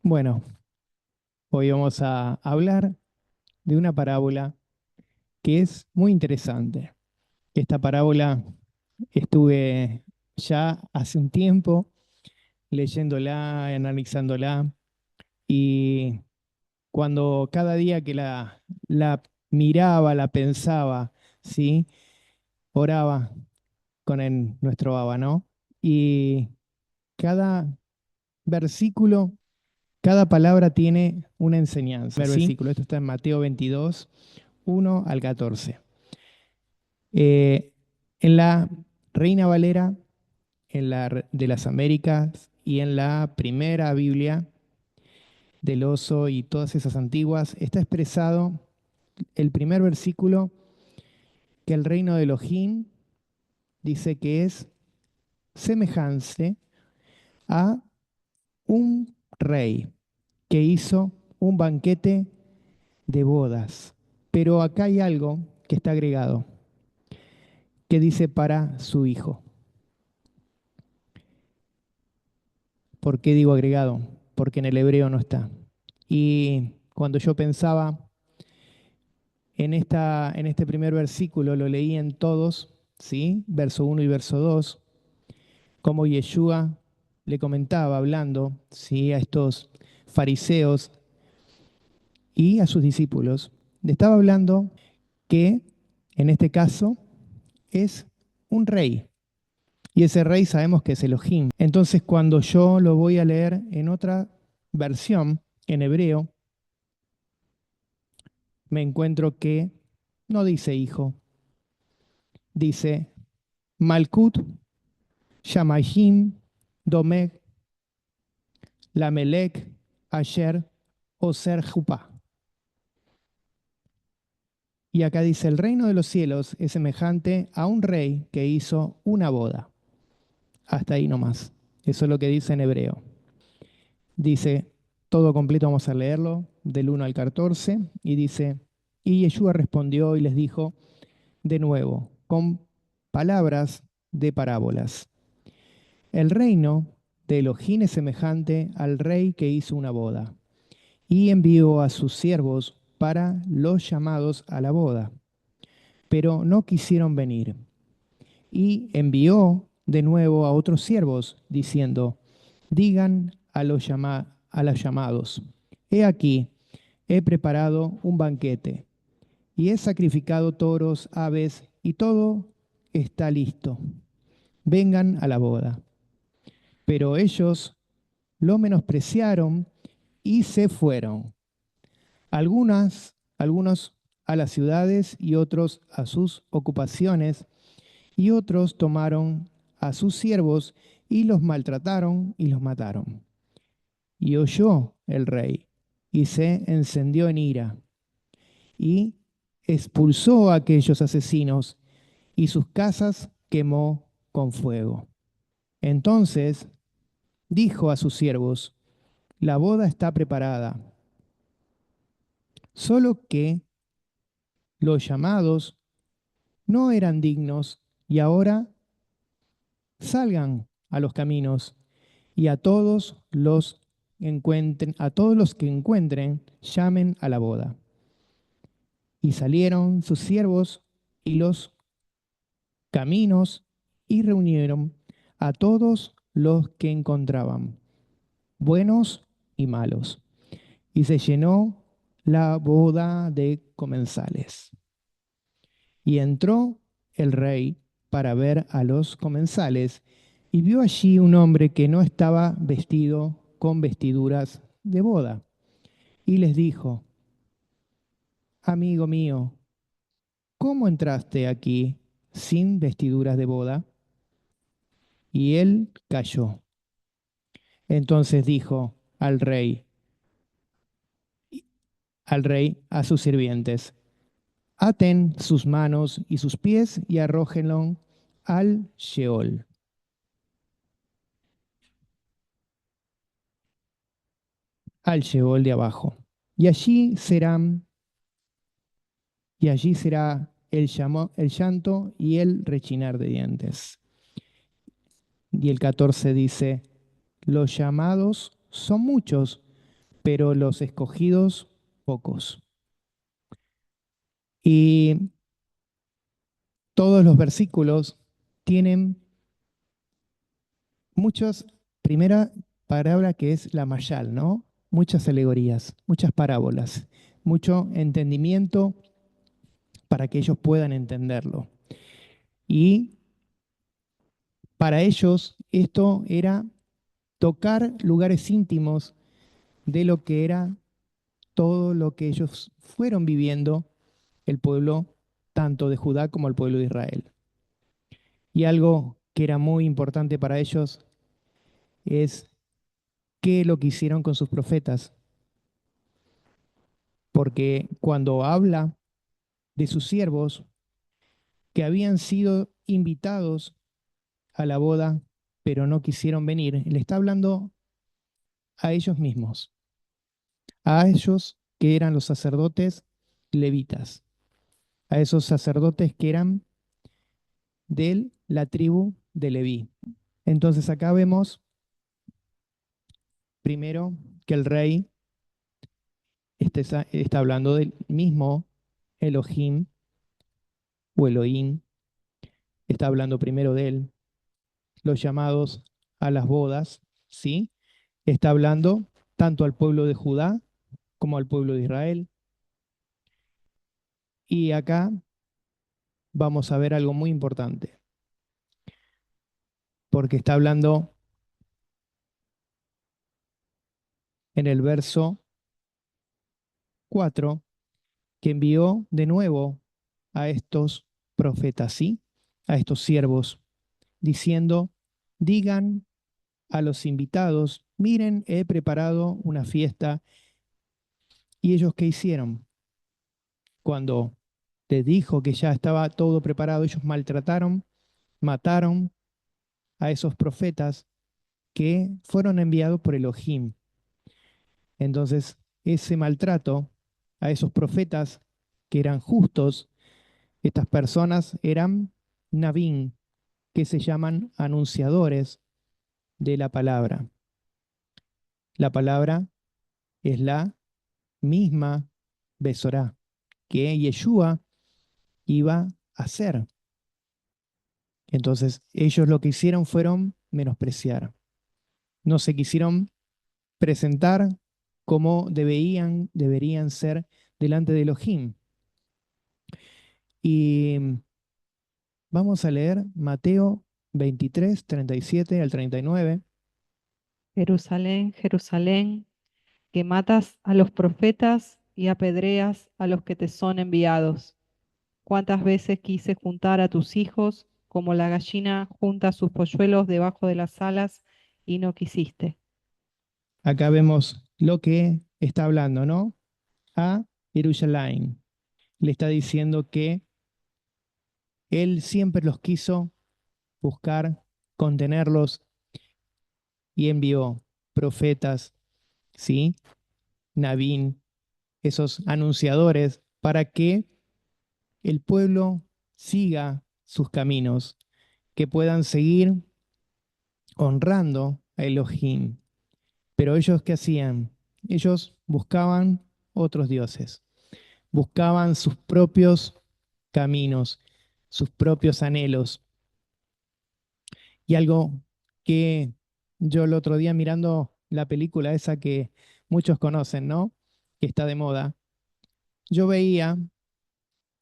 Bueno, hoy vamos a hablar de una parábola que es muy interesante. Esta parábola estuve ya hace un tiempo leyéndola, analizándola, y cuando cada día que la miraba, la pensaba, ¿sí? Oraba con nuestro Abba, ¿no? Y cada versículo, cada palabra tiene una enseñanza. Primer versículo, esto está en Mateo 22, 1 al 14. Eh, en la Reina Valera, de las Américas y en la primera Biblia del Oso y todas esas antiguas, está expresado el primer versículo que el reino de Elohim dice que es semejante a un rey que hizo un banquete de bodas. Pero acá hay algo que está agregado, que dice para su hijo. ¿Por qué digo agregado? Porque en el hebreo no está. Y cuando yo pensaba en este primer versículo, lo leí en todos, ¿sí? Verso 1 y verso 2, como Yeshua le comentaba hablando, ¿sí? A estos fariseos y a sus discípulos. Le estaba hablando que en este caso es un rey. Y ese rey sabemos que es Elohim. Entonces, cuando yo lo voy a leer en otra versión, en hebreo, me encuentro que no dice hijo, dice Malkut, Shamayim, Domek, Lamelech, Asher, Oser, Jupá. Y acá dice, el reino de los cielos es semejante a un rey que hizo una boda. Hasta ahí nomás. Eso es lo que dice en hebreo. Dice, todo completo, vamos a leerlo, del 1 al 14, y dice, y Yeshua respondió y les dijo de nuevo, con palabras de parábolas. El reino de Elohim es semejante al rey que hizo una boda, y envió a sus siervos para los llamados a la boda, pero no quisieron venir. Y envió de nuevo a otros siervos, diciendo, digan a los llamados, he aquí, he preparado un banquete, y he sacrificado toros, aves, y todo está listo. Vengan a la boda. Pero ellos lo menospreciaron y se fueron. Algunos a las ciudades y otros a sus ocupaciones, y otros tomaron a sus siervos y los maltrataron y los mataron. Y oyó el rey y se encendió en ira y expulsó a aquellos asesinos y sus casas quemó con fuego. Entonces dijo a sus siervos, la boda está preparada, solo que los llamados no eran dignos, y ahora salgan a los caminos y a todos los que encuentren, llamen a la boda. Y salieron sus siervos y los caminos y reunieron a todos los que encontraban, buenos y malos. Y se llenó la boda de comensales. Y entró el rey para ver a los comensales, y vio allí un hombre que no estaba vestido con vestiduras de boda. Y les dijo, amigo mío, ¿cómo entraste aquí sin vestiduras de boda? Y él calló. Entonces dijo al rey a sus sirvientes, aten sus manos y sus pies y arrójenlo al Sheol, al Sheol de abajo. Y allí será el llanto y el rechinar de dientes. Y el 14 dice, los llamados son muchos, pero los escogidos, pocos. Y todos los versículos tienen muchas, primera palabra que es la mayal, ¿no? Muchas alegorías, muchas parábolas, mucho entendimiento para que ellos puedan entenderlo. Y para ellos esto era tocar lugares íntimos de lo que era todo lo que ellos fueron viviendo, el pueblo tanto de Judá como el pueblo de Israel. Y algo que era muy importante para ellos es qué es lo que hicieron con sus profetas, porque cuando habla de sus siervos que habían sido invitados a la boda, pero no quisieron venir, le está hablando a ellos mismos, a ellos que eran los sacerdotes levitas, a esos sacerdotes que eran de la tribu de Leví. Entonces acá vemos primero que el rey está hablando del mismo Elohim o Elohim, está hablando primero de él, los llamados a las bodas, ¿sí? Está hablando tanto al pueblo de Judá como al pueblo de Israel. Y acá vamos a ver algo muy importante, porque está hablando en el verso 4 que envió de nuevo a estos profetas, ¿sí? A estos siervos, diciendo, digan a los invitados, miren, he preparado una fiesta. ¿Y ellos qué hicieron? Cuando les dijo que ya estaba todo preparado, ellos maltrataron, mataron a esos profetas que fueron enviados por Elohim. Entonces, ese maltrato a esos profetas que eran justos, estas personas eran Nabín, que se llaman anunciadores de la palabra. La palabra es la misma Besorá que Yeshua iba a hacer. Entonces, ellos lo que hicieron fueron menospreciar. No se quisieron presentar como deberían ser delante de Elohim. Y vamos a leer Mateo 23, 37 al 39. Jerusalén, Jerusalén, que matas a los profetas y apedreas a los que te son enviados. ¿Cuántas veces quise juntar a tus hijos como la gallina junta sus polluelos debajo de las alas y no quisiste? Acá vemos lo que está hablando, ¿no? A Jerusalén. Le está diciendo que él siempre los quiso buscar, contenerlos y envió profetas, ¿sí? Nabín, esos anunciadores, para que el pueblo siga sus caminos, que puedan seguir honrando a Elohim. Pero ellos, ¿qué hacían? Ellos buscaban otros dioses, buscaban sus propios caminos, sus propios anhelos. Y algo que yo el otro día mirando la película esa que muchos conocen, ¿no? Que está de moda, yo veía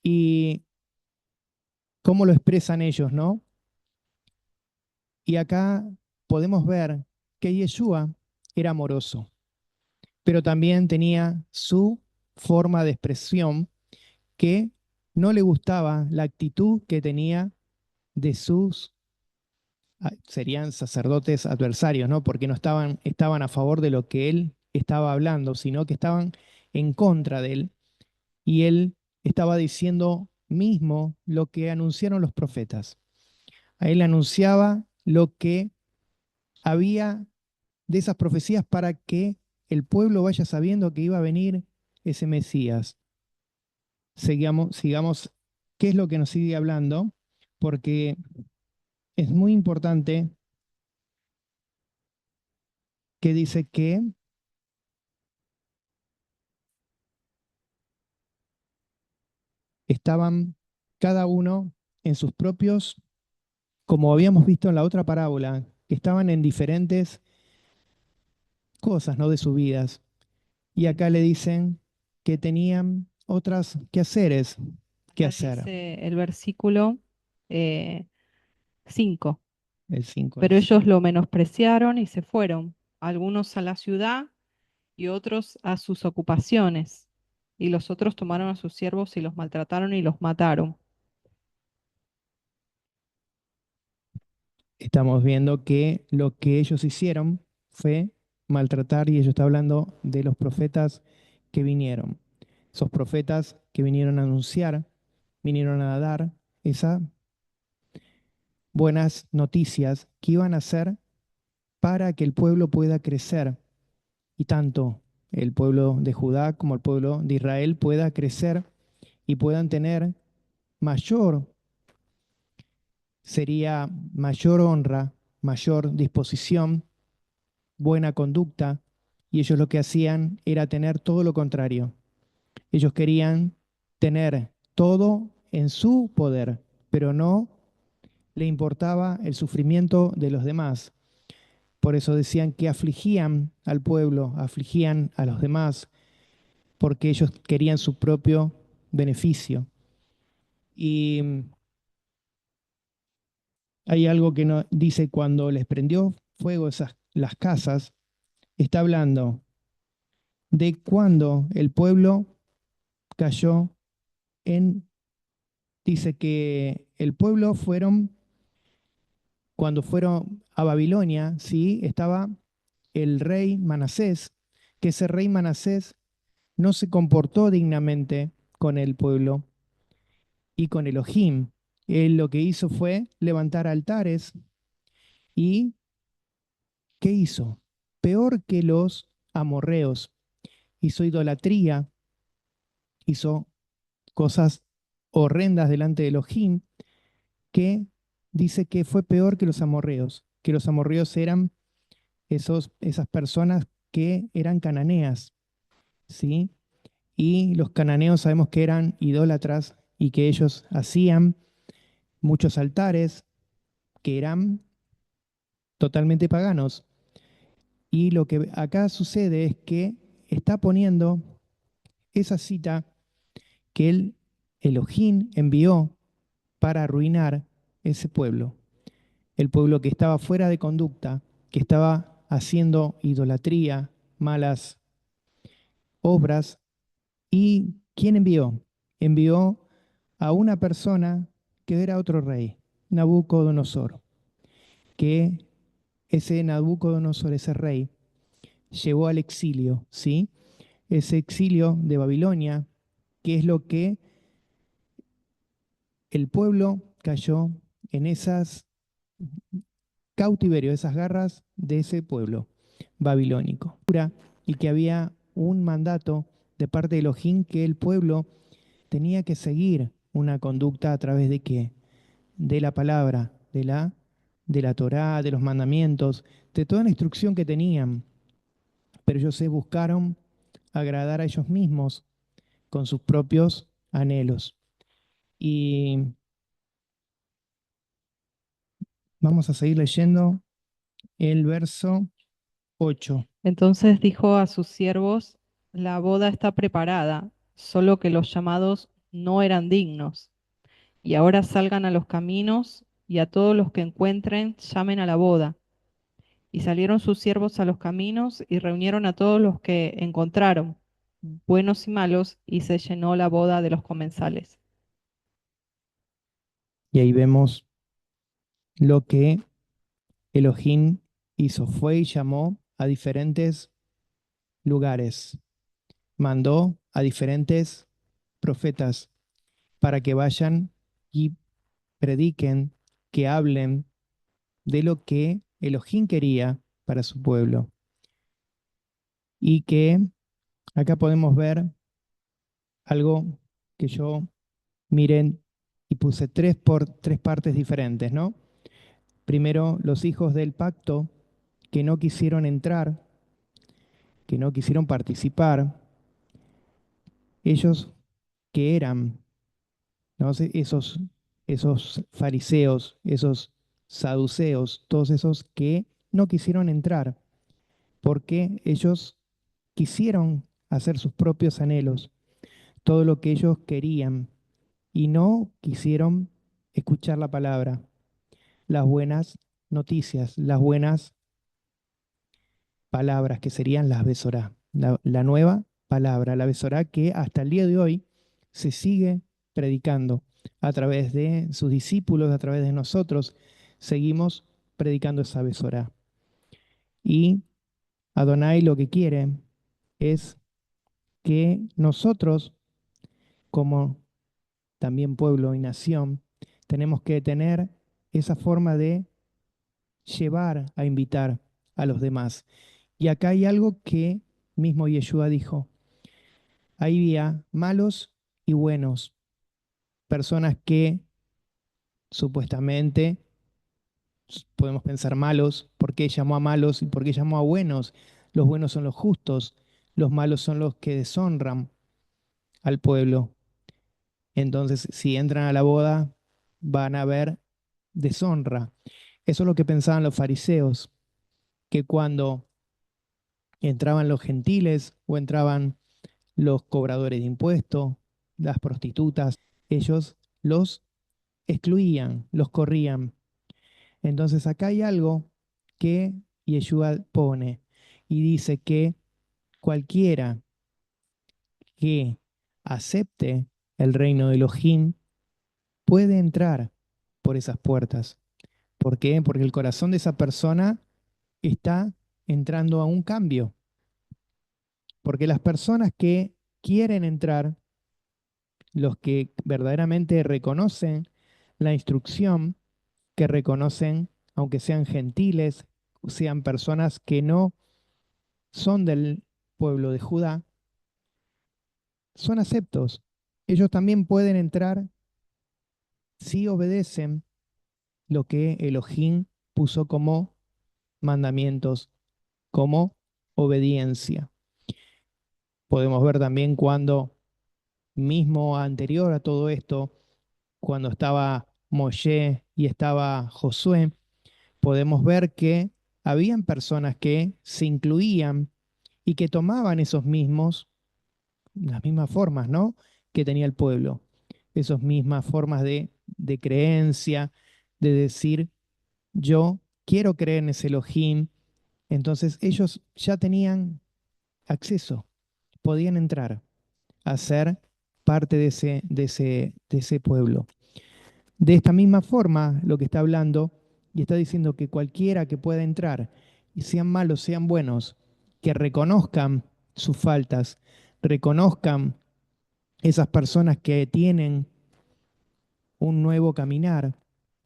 y cómo lo expresan ellos, ¿no? Y acá podemos ver que Yeshua era amoroso, pero también tenía su forma de expresión que no le gustaba la actitud que tenía de sus, serían sacerdotes adversarios, ¿no? Porque no estaban a favor de lo que él estaba hablando, sino que estaban en contra de él. Y él estaba diciendo mismo lo que anunciaron los profetas. A él anunciaba lo que había de esas profecías para que el pueblo vaya sabiendo que iba a venir ese Mesías. Sigamos, qué es lo que nos sigue hablando, porque es muy importante que dice que estaban cada uno en sus propios, como habíamos visto en la otra parábola, que estaban en diferentes cosas, ¿no? De sus vidas. Y Sí. acá le dicen que tenían otras quehaceres que Acá hacer. dice el versículo eh, 5. El 5 Pero dice. ellos lo menospreciaron y se fueron, algunos a la ciudad y otros a sus ocupaciones. Y los otros tomaron a sus siervos y los maltrataron y los mataron. Estamos viendo que lo que ellos hicieron fue maltratar, y ellos está hablando de los profetas que vinieron. Esos profetas que vinieron a anunciar, vinieron a dar esas buenas noticias que iban a hacer para que el pueblo pueda crecer, y tanto el pueblo de Judá como el pueblo de Israel pueda crecer y puedan tener mayor, sería mayor honra, mayor disposición, buena conducta, y ellos lo que hacían era tener todo lo contrario. Ellos querían tener todo en su poder, pero no le importaba el sufrimiento de los demás. Por eso decían que afligían al pueblo, afligían a los demás, porque ellos querían su propio beneficio. Y hay algo que no, dice cuando les prendió fuego las casas, está hablando de cuando el pueblo cayó en, dice que el pueblo fueron, cuando fueron a Babilonia, sí, estaba el rey Manasés, que ese rey Manasés no se comportó dignamente con el pueblo y con Elohim. Él lo que hizo fue levantar altares. ¿Y qué hizo? Peor que los amorreos. Hizo idolatría, hizo cosas horrendas delante de Elohim, que dice que fue peor que los amorreos eran esas personas que eran cananeas, ¿sí? Y los cananeos sabemos que eran idólatras y que ellos hacían muchos altares que eran totalmente paganos. Y lo que acá sucede es que está poniendo esa cita que el Elohim envió para arruinar ese pueblo, el pueblo que estaba fuera de conducta, que estaba haciendo idolatría, malas obras. ¿Y quién envió? Envió a una persona que era otro rey, Nabucodonosor, que ese Nabucodonosor, ese rey, llevó al exilio, ¿sí? Ese exilio de Babilonia, que es lo que el pueblo cayó en esas cautiverio, esas garras de ese pueblo babilónico. Y que había un mandato de parte de Elohim que el pueblo tenía que seguir una conducta a través de qué? De la palabra, de la Torá, de los mandamientos, de toda la instrucción que tenían. Pero ellos se buscaron agradar a ellos mismos con sus propios anhelos. Y vamos a seguir leyendo el verso 8. Entonces dijo a sus siervos, la boda está preparada, solo que los llamados no eran dignos. Y ahora salgan a los caminos y a todos los que encuentren llamen a la boda. Y salieron sus siervos a los caminos y reunieron a todos los que encontraron, buenos y malos, y se llenó la boda de los comensales. Y ahí vemos lo que Elohim hizo. Fue y llamó a diferentes lugares. Mandó a diferentes profetas para que vayan y prediquen, que hablen de lo que Elohim quería para su pueblo. Y que acá podemos ver algo que yo miren y puse por tres partes diferentes, ¿no? Primero, los hijos del pacto que no quisieron entrar, que no quisieron participar, ellos que eran. ¿no? Esos fariseos, esos saduceos, todos esos que no quisieron entrar porque ellos quisieron hacer sus propios anhelos, todo lo que ellos querían y no quisieron escuchar la palabra, las buenas noticias, las buenas palabras que serían las Besorá, la nueva palabra, la Besorá que hasta el día de hoy se sigue predicando a través de sus discípulos, a través de nosotros, seguimos predicando esa Besorá. Y Adonai lo que quiere es que nosotros, como también pueblo y nación, tenemos que tener esa forma de llevar a invitar a los demás. Y acá hay algo que mismo Yeshua dijo. Había malos y buenos, personas que supuestamente podemos pensar malos, ¿por qué llamó a malos y por qué llamó a buenos? Los buenos son los justos, los malos son los que deshonran al pueblo. Entonces, si entran a la boda, van a ver deshonra. Eso es lo que pensaban los fariseos, que cuando entraban los gentiles o entraban los cobradores de impuestos, las prostitutas, ellos los excluían, los corrían. Entonces acá hay algo que Yeshua pone y dice que cualquiera que acepte el reino de Elohim puede entrar por esas puertas. ¿Por qué? Porque el corazón de esa persona está entrando a un cambio. Porque las personas que quieren entrar, los que verdaderamente reconocen la instrucción, que reconocen, aunque sean gentiles, sean personas que no son del pueblo de Judá, son aceptos. Ellos también pueden entrar si obedecen lo que Elohim puso como mandamientos, como obediencia. Podemos ver también cuando, mismo anterior a todo esto, cuando estaba Moshe y estaba Josué, podemos ver que habían personas que se incluían y que tomaban las mismas formas, ¿no? Que tenía el pueblo, esas mismas formas de creencia, de decir, yo quiero creer en ese Elohim. Entonces ellos ya tenían acceso, podían entrar a ser parte de ese pueblo. De esta misma forma, lo que está hablando y está diciendo que cualquiera que pueda entrar, y sean malos, sean buenos, que reconozcan sus faltas, reconozcan esas personas que tienen un nuevo caminar,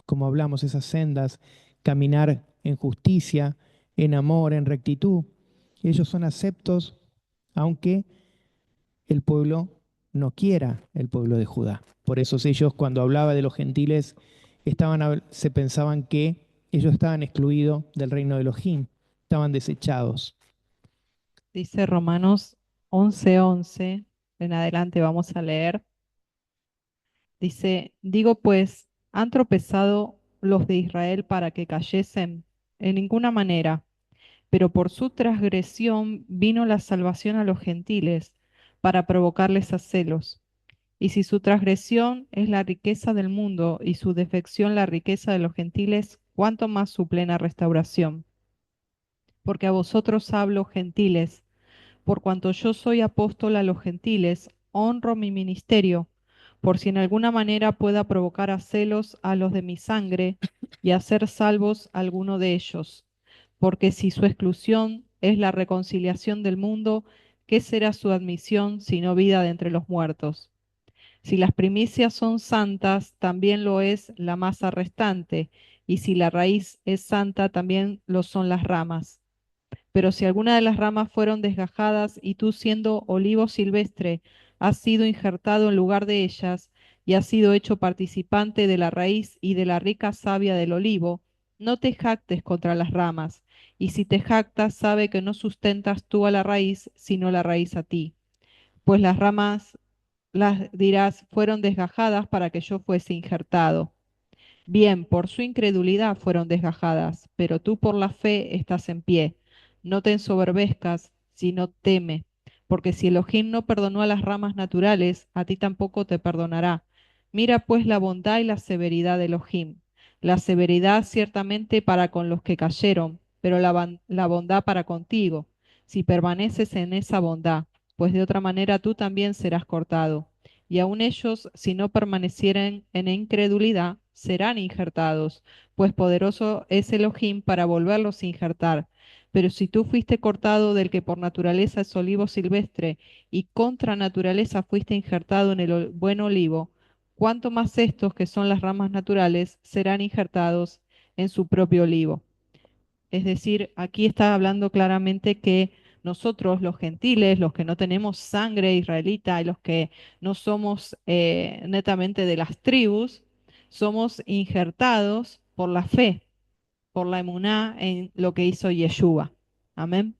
como hablamos, esas sendas, caminar en justicia, en amor, en rectitud. Ellos son aceptos, aunque el pueblo no quiera el pueblo de Judá. Por eso ellos cuando hablaba de los gentiles se pensaban que ellos estaban excluidos del reino de Elohim, estaban desechados. Dice Romanos 11:11, en adelante vamos a leer. Dice, digo pues, ¿han tropezado los de Israel para que cayesen? En ninguna manera, pero por su transgresión vino la salvación a los gentiles, para provocarles a celos. Y si su transgresión es la riqueza del mundo y su defección la riqueza de los gentiles, ¿cuánto más su plena restauración? Porque a vosotros hablo, gentiles, por cuanto yo soy apóstol a los gentiles, honro mi ministerio, por si en alguna manera pueda provocar a celos a los de mi sangre y hacer salvos a alguno de ellos. Porque si su exclusión es la reconciliación del mundo, ¿qué será su admisión sino vida de entre los muertos? Si las primicias son santas, también lo es la masa restante, y si la raíz es santa, también lo son las ramas. Pero si alguna de las ramas fueron desgajadas y tú siendo olivo silvestre has sido injertado en lugar de ellas y has sido hecho participante de la raíz y de la rica savia del olivo, no te jactes contra las ramas, y si te jactas, sabe que no sustentas tú a la raíz, sino la raíz a ti. Pues las dirás, fueron desgajadas para que yo fuese injertado. Bien, por su incredulidad fueron desgajadas, pero tú por la fe estás en pie. No te ensoberbezcas, sino teme, porque si Elohim no perdonó a las ramas naturales, a ti tampoco te perdonará. Mira pues la bondad y la severidad de Elohim. La severidad ciertamente para con los que cayeron, pero la bondad para contigo, si permaneces en esa bondad, pues de otra manera tú también serás cortado. Y aun ellos, si no permanecieren en incredulidad, serán injertados, pues poderoso es Elohim para volverlos a injertar. Pero si tú fuiste cortado del que por naturaleza es olivo silvestre, y contra naturaleza fuiste injertado en el buen olivo, cuánto más estos, que son las ramas naturales, serán injertados en su propio olivo. Es decir, aquí está hablando claramente que nosotros, los gentiles, los que no tenemos sangre israelita y los que no somos netamente de las tribus, somos injertados por la fe, por la emuná en lo que hizo Yeshua. Amén.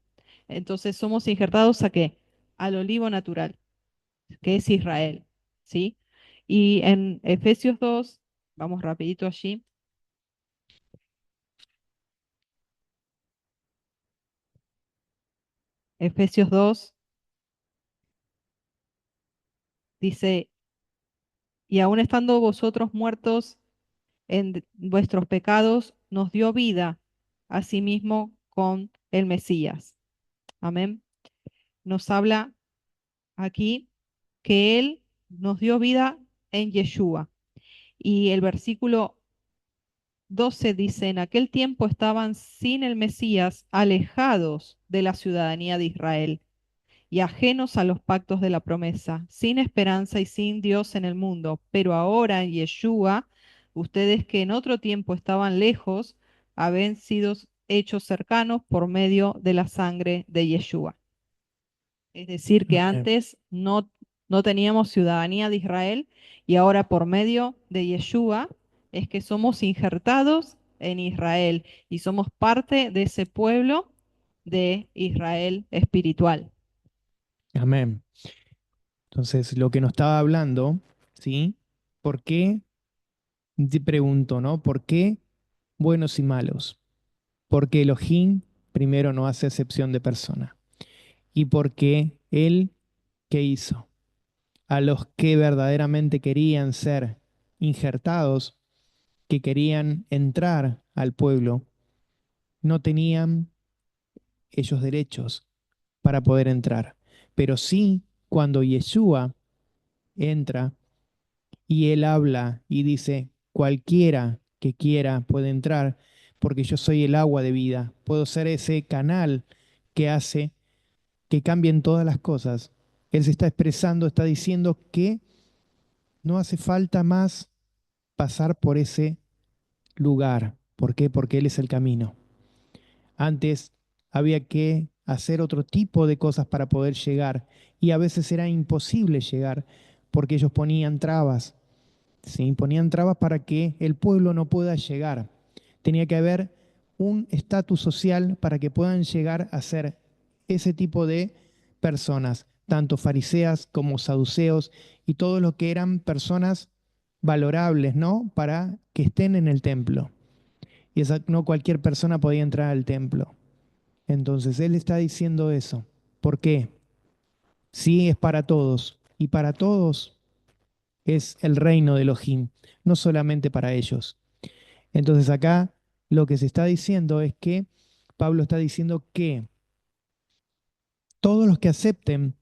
Entonces somos injertados ¿a qué? Al olivo natural, que es Israel. ¿Sí? Y en Efesios 2, vamos rapidito allí, Efesios 2 dice, y aun estando vosotros muertos en vuestros pecados, nos dio vida, asimismo con el Mesías. Amén. Nos habla aquí que Él nos dio vida en Yeshua. Y el versículo 12 dice, en aquel tiempo estaban sin el Mesías, alejados de la ciudadanía de Israel y ajenos a los pactos de la promesa, sin esperanza y sin Dios en el mundo. Pero ahora en Yeshua, ustedes que en otro tiempo estaban lejos, habían sido hechos cercanos por medio de la sangre de Yeshua. Es decir, que Amén. antes no teníamos ciudadanía de Israel y ahora por medio de Yeshua es que somos injertados en Israel y somos parte de ese pueblo de Israel espiritual. Amén. Entonces, lo que nos estaba hablando, ¿sí? ¿Por qué? Te pregunto, ¿no? ¿Por qué buenos y malos? Porque Elohim primero no hace acepción de persona. Y porque Él, ¿qué hizo? A los que verdaderamente querían ser injertados, que querían entrar al pueblo, no tenían ellos derechos para poder entrar. Pero sí, cuando Yeshua entra y Él habla y dice, cualquiera que quiera puede entrar, porque yo soy el agua de vida, puedo ser ese canal que hace que cambien todas las cosas. Él se está expresando, está diciendo que no hace falta más pasar por ese lugar. ¿Por qué? Porque Él es el camino. Antes había que hacer otro tipo de cosas para poder llegar y a veces era imposible llegar porque ellos ponían trabas, ¿sí? Ponían trabas para que el pueblo no pueda llegar. Tenía que haber un estatus social para que puedan llegar a ser ese tipo de personas, tanto fariseas como saduceos y todos los que eran personas valorables, ¿no? Para que estén en el templo. Y esa, no cualquier persona podía entrar al templo. Entonces él está diciendo eso. ¿Por qué? Sí, es para todos. Y para todos es el reino de Elohim, no solamente para ellos. Entonces acá lo que se está diciendo es que Pablo está diciendo que todos los que acepten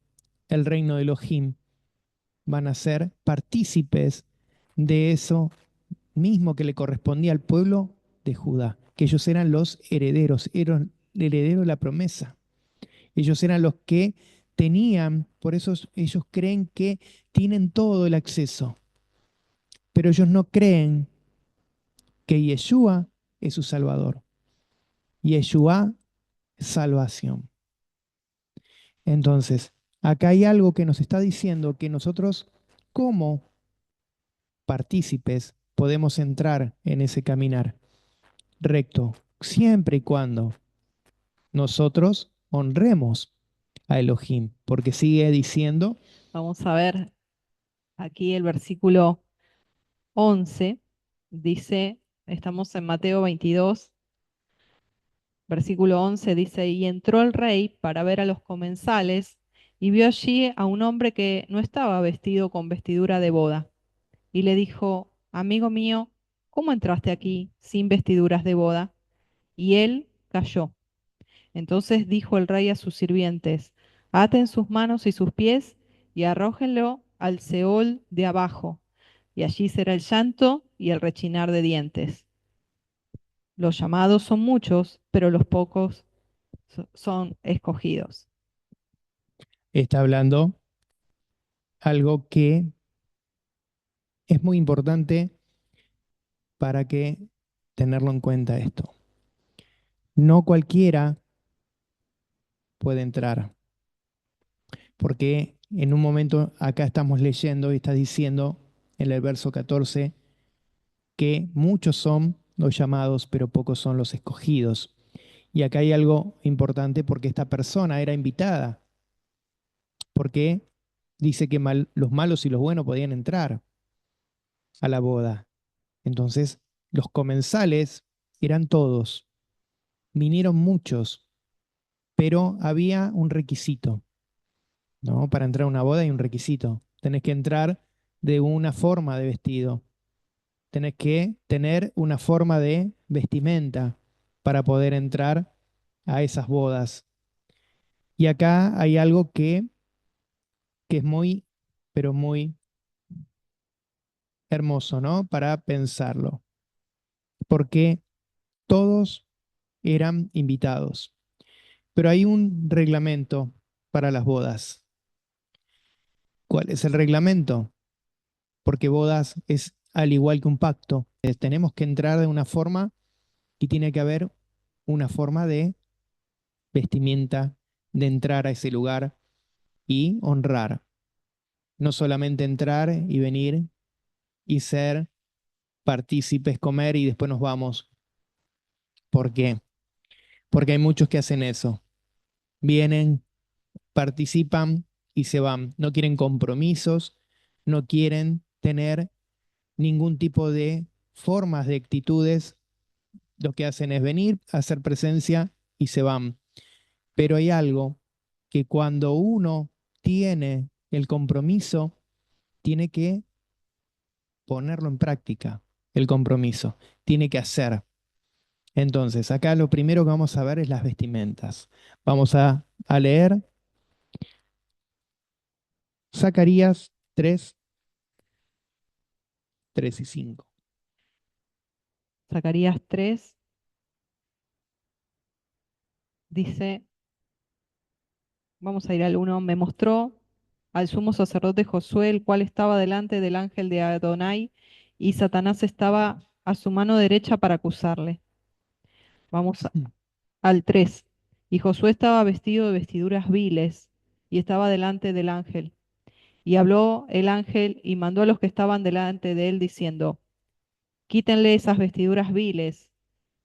el reino de Elohim van a ser partícipes de eso mismo que le correspondía al pueblo de Judá, que ellos eran los herederos, eran el heredero de la promesa. Ellos eran los que tenían, por eso ellos creen que tienen todo el acceso, pero ellos no creen que Yeshua es su Salvador. Yeshua es salvación. Entonces, acá hay algo que nos está diciendo que nosotros, como partícipes, podemos entrar en ese caminar recto, siempre y cuando nosotros honremos a Elohim, porque sigue diciendo, Vamos a ver Aquí el versículo 11 dice, estamos en Mateo 22, versículo 11 dice, y entró el rey para ver a los comensales y vio allí a un hombre que no estaba vestido con vestidura de boda. Y le dijo, amigo mío, ¿cómo entraste aquí sin vestiduras de boda? Y él cayó. Entonces dijo el rey a sus sirvientes, aten sus manos y sus pies y arrójenlo al Seol de abajo, y allí será el llanto y el rechinar de dientes. Los llamados son muchos, pero los pocos son escogidos. Está hablando algo que es muy importante para que tenerlo en cuenta esto. No cualquiera puede entrar, porque en un momento acá estamos leyendo y está diciendo en el verso 14 que muchos son los llamados, pero pocos son los escogidos. Y acá hay algo importante porque esta persona era invitada, porque dice que los malos y los buenos podían entrar a la boda. Entonces, los comensales eran todos, vinieron muchos, pero había un requisito, ¿no? Para entrar a una boda hay un requisito. Tenés que entrar de una forma de vestido, tenés que tener una forma de vestimenta para poder entrar a esas bodas. Y acá hay algo que es muy, pero muy hermoso, ¿no? Para pensarlo, porque todos eran invitados, pero hay un reglamento para las bodas. ¿Cuál es el reglamento? Porque bodas es al igual que un pacto. Tenemos que entrar de una forma y tiene que haber una forma de vestimenta, de entrar a ese lugar y honrar. No solamente entrar y venir y ser partícipes, comer y después nos vamos. ¿Por qué? Porque hay muchos que hacen eso. Vienen, participan y se van. No quieren compromisos, no quieren tener ningún tipo de formas, de actitudes. Lo que hacen es venir, hacer presencia y se van. Pero hay algo que cuando uno tiene el compromiso, tiene que ponerlo en práctica, el compromiso, tiene que hacer. Entonces, acá lo primero que vamos a ver es las vestimentas. Vamos a leer Zacarías 3, 3 y 5. Zacarías 3 dice, vamos a ir al 1, me mostró al sumo sacerdote Josué, el cual estaba delante del ángel de Adonai, y Satanás estaba a su mano derecha para acusarle. Vamos al 3. Y Josué estaba vestido de vestiduras viles, y estaba delante del ángel. Y habló el ángel y mandó a los que estaban delante de él, diciendo, quítenle esas vestiduras viles.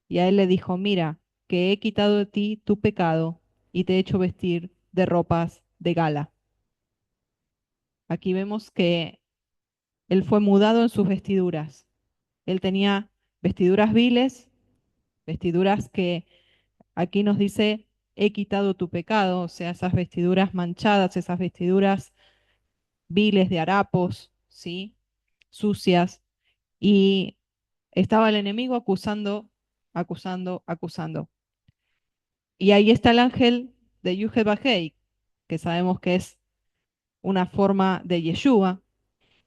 Y a él le dijo, mira, que he quitado de ti tu pecado, y te he hecho vestir de ropas de gala. Aquí vemos que él fue mudado en sus vestiduras. Él tenía vestiduras viles, vestiduras que aquí nos dice, he quitado tu pecado, o sea, esas vestiduras manchadas, esas vestiduras viles de harapos, ¿sí? Sucias. Y estaba el enemigo acusando, acusando, acusando. Y ahí está el ángel de Yuhebahei, que sabemos que es una forma de Yeshua,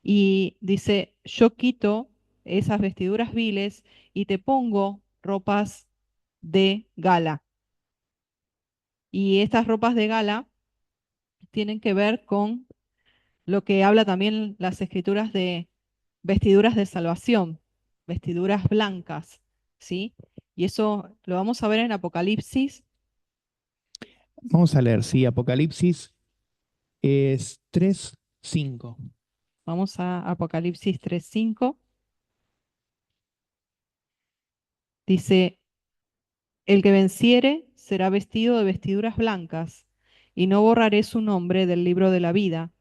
y dice, yo quito esas vestiduras viles y te pongo ropas de gala. Y estas ropas de gala tienen que ver con lo que habla también las escrituras de vestiduras de salvación, vestiduras blancas, ¿sí? Y eso lo vamos a ver en Apocalipsis. Vamos a leer, sí, Apocalipsis es 3, 5. Vamos a Apocalipsis 3:5. Dice, el que venciere será vestido de vestiduras blancas, y no borraré su nombre del libro de la vida,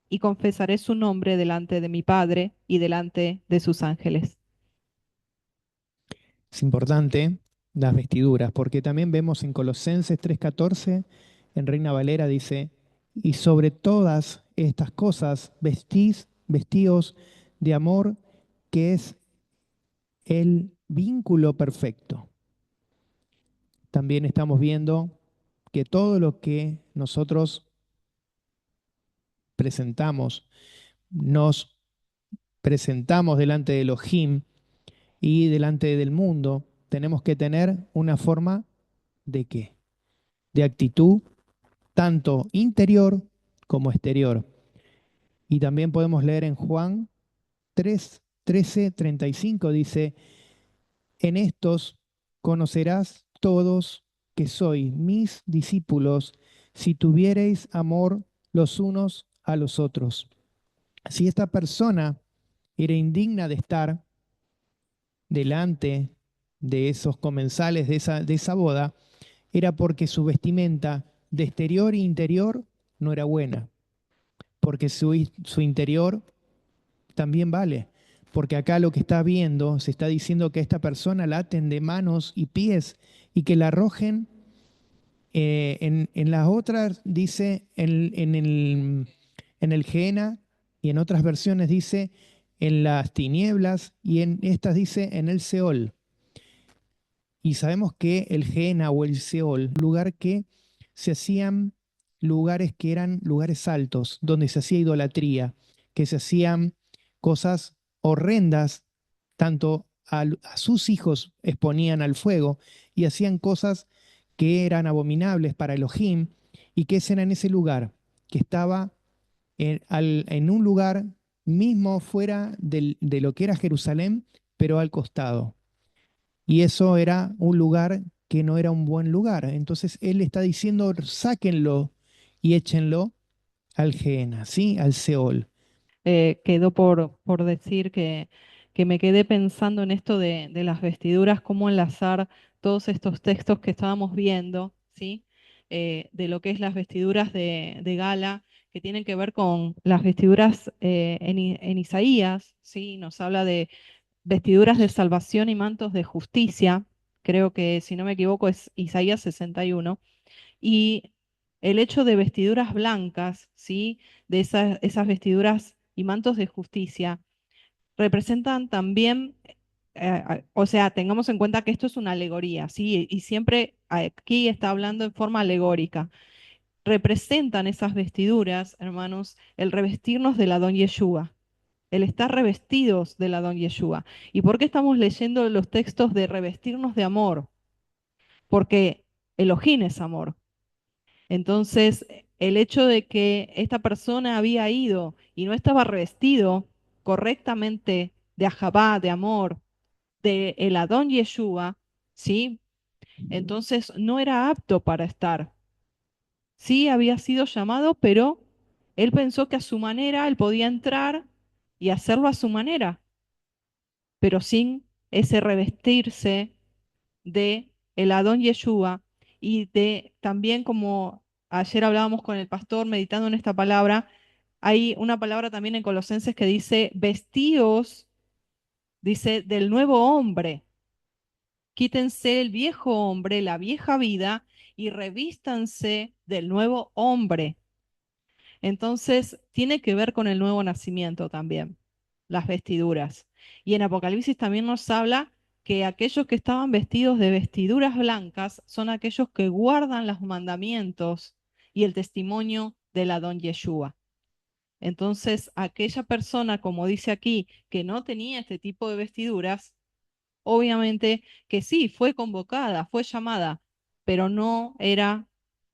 y confesaré su nombre delante de mi Padre y delante de sus ángeles. Es importante las vestiduras, porque también vemos en Colosenses 3:14, en Reina Valera dice, y sobre todas estas cosas vestíos de amor, que es el vínculo perfecto. También estamos viendo que todo lo que nosotros presentamos, nos presentamos delante de Elohim y delante del mundo, tenemos que tener una forma de qué? De actitud, tanto interior como exterior. Y también podemos leer en Juan 3:13-35, dice, en estos conocerás todos que sois mis discípulos si tuviereis amor los unos a los otros. Si esta persona era indigna de estar delante de esos comensales de esa boda, era porque su vestimenta de exterior e interior no era buena, porque su interior también vale. Porque acá lo que está viendo, se está diciendo que a esta persona la aten de manos y pies y que la arrojen. En las otras dice en el Gehenna y en otras versiones dice en las tinieblas y en estas dice en el Seol. Y sabemos que el Gehenna o el Seol, un lugar que se hacían lugares que eran lugares altos, donde se hacía idolatría, que se hacían cosas horrendas, tanto a sus hijos exponían al fuego y hacían cosas que eran abominables para Elohim y que ese era en ese lugar, que estaba en un lugar mismo fuera de lo que era Jerusalén, pero al costado. Y eso era un lugar que no era un buen lugar. Entonces él está diciendo, sáquenlo y échenlo al Gehenna, ¿sí? Al Seol. Quedó por decir que me quedé pensando en esto de las vestiduras, cómo enlazar todos estos textos que estábamos viendo, ¿sí? De lo que es las vestiduras de gala, que tienen que ver con las vestiduras en Isaías, ¿sí? Nos habla de vestiduras de salvación y mantos de justicia. Creo que, si no me equivoco, es Isaías 61. Y el hecho de vestiduras blancas, ¿sí? De esas vestiduras y mantos de justicia, representan también, o sea, tengamos en cuenta que esto es una alegoría, ¿sí? Y siempre aquí está hablando en forma alegórica. Representan esas vestiduras, hermanos, el revestirnos del Adón Yeshua, el estar revestidos del Adón Yeshua. ¿Y por qué estamos leyendo los textos de revestirnos de amor? Porque Elohim es amor. Entonces, el hecho de que esta persona había ido y no estaba revestido correctamente de ajabá, de amor, de el Adón Yeshua, ¿sí? Entonces no era apto para estar. Sí había sido llamado, pero él pensó que a su manera él podía entrar y hacerlo a su manera, pero sin ese revestirse de el Adón Yeshua y de también, como ayer hablábamos con el pastor meditando en esta palabra, hay una palabra también en Colosenses que dice vestíos, dice del nuevo hombre, quítense el viejo hombre, la vieja vida y revístanse del nuevo hombre. Entonces, tiene que ver con el nuevo nacimiento también, las vestiduras. Y en Apocalipsis también nos habla que aquellos que estaban vestidos de vestiduras blancas son aquellos que guardan los mandamientos y el testimonio del Adón Yeshua. Entonces, aquella persona, como dice aquí, que no tenía este tipo de vestiduras, obviamente que sí, fue convocada, fue llamada, pero no era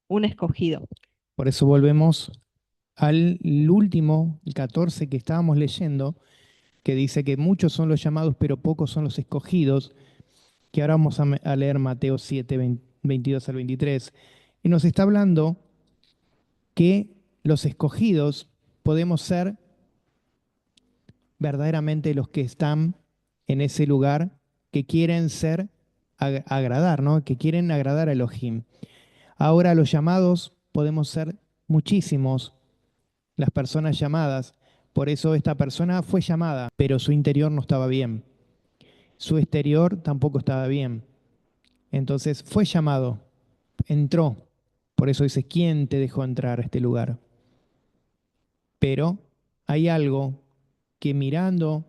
un escogido. Por eso volvemos al último, el 14 que estábamos leyendo, que dice que muchos son los llamados, pero pocos son los escogidos, que ahora vamos a leer Mateo 7, 22 al 23. Y nos está hablando que los escogidos podemos ser verdaderamente los que están en ese lugar, que quieren ser, agradar, ¿no? Que quieren agradar a Elohim. Ahora los llamados podemos ser muchísimos, las personas llamadas. Por eso esta persona fue llamada, pero su interior no estaba bien. Su exterior tampoco estaba bien. Entonces fue llamado, entró. Por eso dice, ¿quién te dejó entrar a este lugar? Pero hay algo que mirando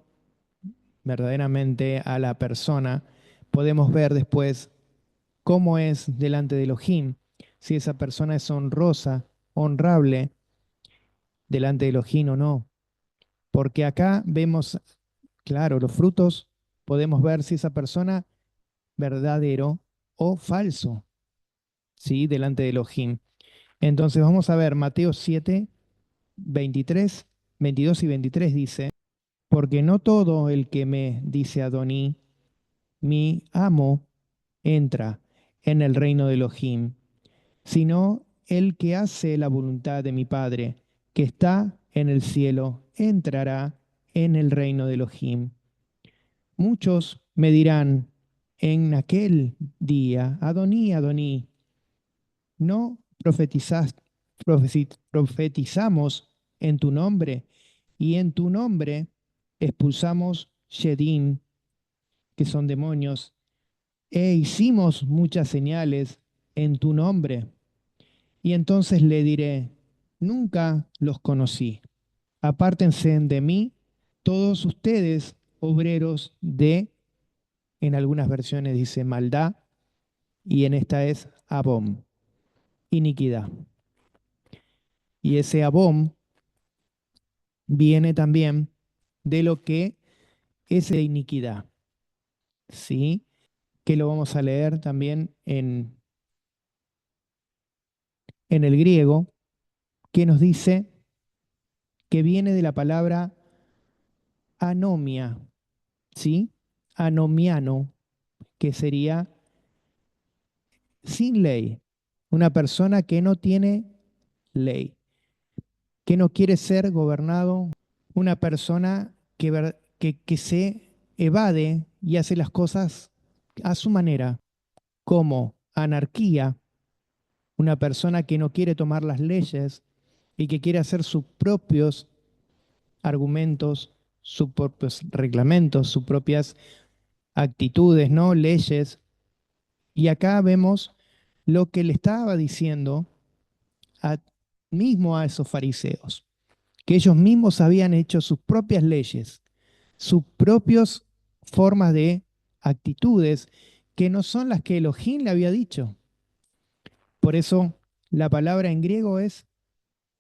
verdaderamente a la persona, podemos ver después cómo es delante de Elohim, si esa persona es honrosa, honrable delante de Elohim o no. Porque acá vemos, claro, los frutos, podemos ver si esa persona verdadero o falso, ¿sí? Delante de Elohim. Entonces vamos a ver Mateo 7, 23, 22 y 23 dice, porque no todo el que me dice Adoní, mi amo, entra en el reino de Elohim, sino el que hace la voluntad de mi Padre, que está en el cielo, entrará en el reino de Elohim. Muchos me dirán en aquel día, Adoní, Adoní, ¿no profetizamos en tu nombre y en tu nombre expulsamos Shedim, que son demonios, e hicimos muchas señales en tu nombre? Y entonces le diré, nunca los conocí. Apártense de mí, todos ustedes, obreros de, en algunas versiones dice maldad, y en esta es abom, iniquidad. Y ese abom viene también de lo que es de iniquidad, ¿sí? Que lo vamos a leer también en el griego, que nos dice que viene de la palabra anomia, ¿sí? Anomiano, que sería sin ley, una persona que no tiene ley, que no quiere ser gobernado, una persona que se evade y hace las cosas a su manera, como anarquía, una persona que no quiere tomar las leyes y que quiere hacer sus propios argumentos, sus propios reglamentos, sus propias actitudes, ¿no? Leyes. Y acá vemos lo que le estaba diciendo a, mismo a esos fariseos, que ellos mismos habían hecho sus propias leyes, sus propias formas de actitudes que no son las que Elohim le había dicho. Por eso la palabra en griego es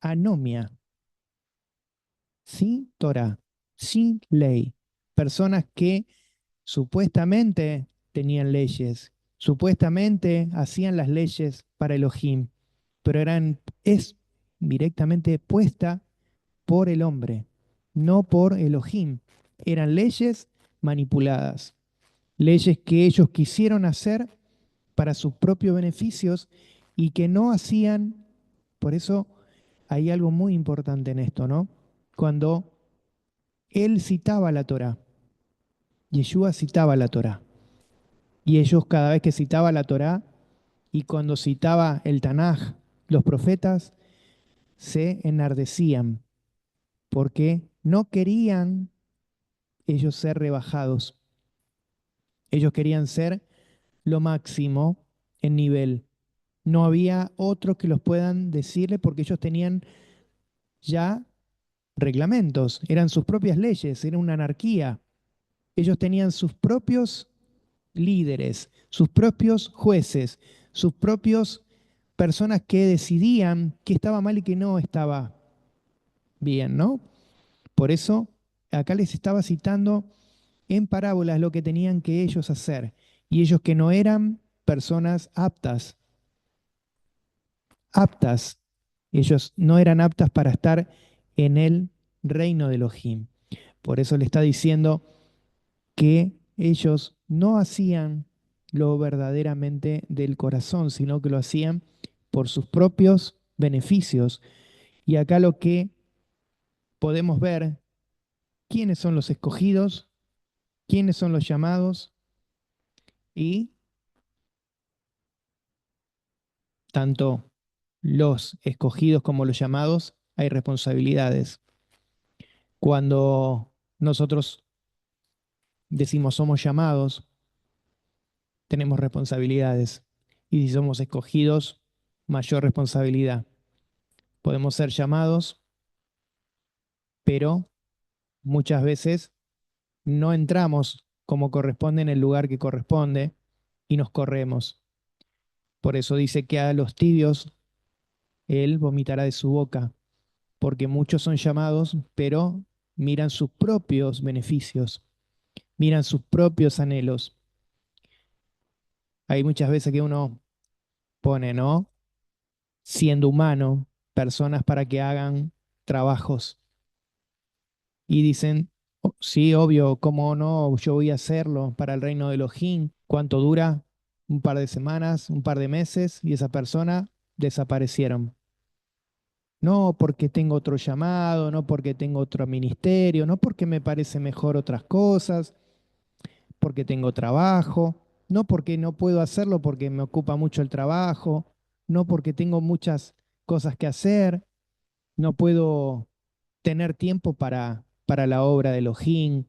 anomia, sin Torah, sin ley. Personas que supuestamente tenían leyes, supuestamente hacían las leyes para Elohim, pero es directamente puesta por el hombre, no por Elohim. Eran leyes manipuladas, leyes que ellos quisieron hacer para sus propios beneficios y que no hacían. Por eso hay algo muy importante en esto, ¿no? Cuando él citaba la Torá, Yeshua citaba la Torá, y ellos cada vez que citaba la Torá y cuando citaba el Tanaj, los profetas se enardecían porque no querían ellos ser rebajados. Ellos querían ser lo máximo en nivel. No había otros que los puedan decirle porque ellos tenían ya reglamentos, eran sus propias leyes, era una anarquía. Ellos tenían sus propios líderes, sus propios jueces, sus propios personas que decidían qué estaba mal y qué no estaba bien, ¿no? Por eso acá les estaba citando en parábolas lo que tenían que ellos hacer. Y ellos que no eran personas aptas, ellos no eran aptas para estar en el reino de Elohim. Por eso le está diciendo que ellos no hacían lo verdaderamente del corazón, sino que lo hacían por sus propios beneficios. Y acá lo que podemos ver, quiénes son los escogidos, quiénes son los llamados y tanto los escogidos como los llamados hay responsabilidades. Cuando nosotros decimos somos llamados, tenemos responsabilidades. Y si somos escogidos, mayor responsabilidad. Podemos ser llamados, pero muchas veces no entramos como corresponde en el lugar que corresponde y nos corremos. Por eso dice que a los tibios él vomitará de su boca, porque muchos son llamados, pero miran sus propios beneficios, miran sus propios anhelos. Hay muchas veces que uno pone, ¿no? Siendo humano, personas para que hagan trabajos y dicen, "Oh, sí, obvio, cómo no, yo voy a hacerlo para el reino de Elohim. ¿Cuánto dura? Un par de semanas, un par de meses y esa persona desaparecieron. No porque tengo otro llamado, no porque tengo otro ministerio, no porque me parece mejor otras cosas, porque tengo trabajo, no porque no puedo hacerlo porque me ocupa mucho el trabajo, no porque tengo muchas cosas que hacer, no puedo tener tiempo para la obra de Elohim.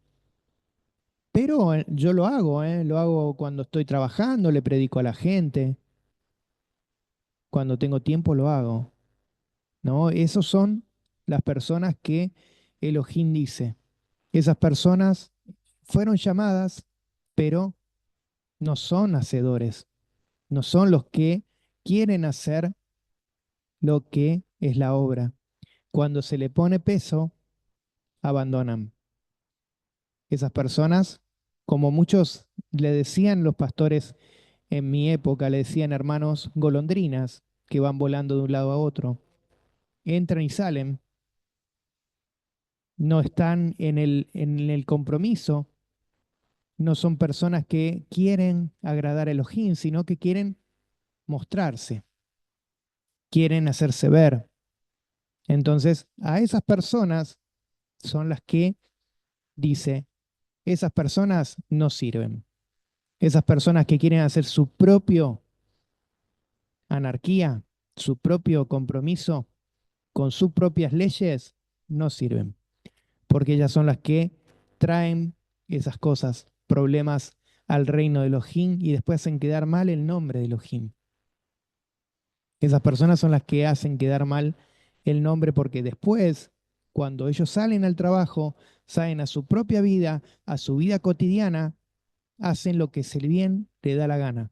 Pero yo lo hago cuando estoy trabajando, le predico a la gente, cuando tengo tiempo lo hago, ¿no? Esos son las personas que Elohim dice. Esas personas fueron llamadas, pero no son hacedores, no son los que quieren hacer lo que es la obra. Cuando se le pone peso, abandonan. Esas personas, como muchos le decían los pastores en mi época, le decían hermanos golondrinas que van volando de un lado a otro, entran y salen, no están en el compromiso, no son personas que quieren agradar a Elohim, sino que quieren mostrarse, quieren hacerse ver. Entonces, a esas personas son las que dice, esas personas no sirven. Esas personas que quieren hacer su propio anarquía, su propio compromiso con sus propias leyes, no sirven. Porque ellas son las que traen esas cosas, problemas al reino de Elohim y después hacen quedar mal el nombre de Elohim. Esas personas son las que hacen quedar mal el nombre porque después, cuando ellos salen al trabajo, salen a su propia vida, a su vida cotidiana, hacen lo que se le bien le da la gana.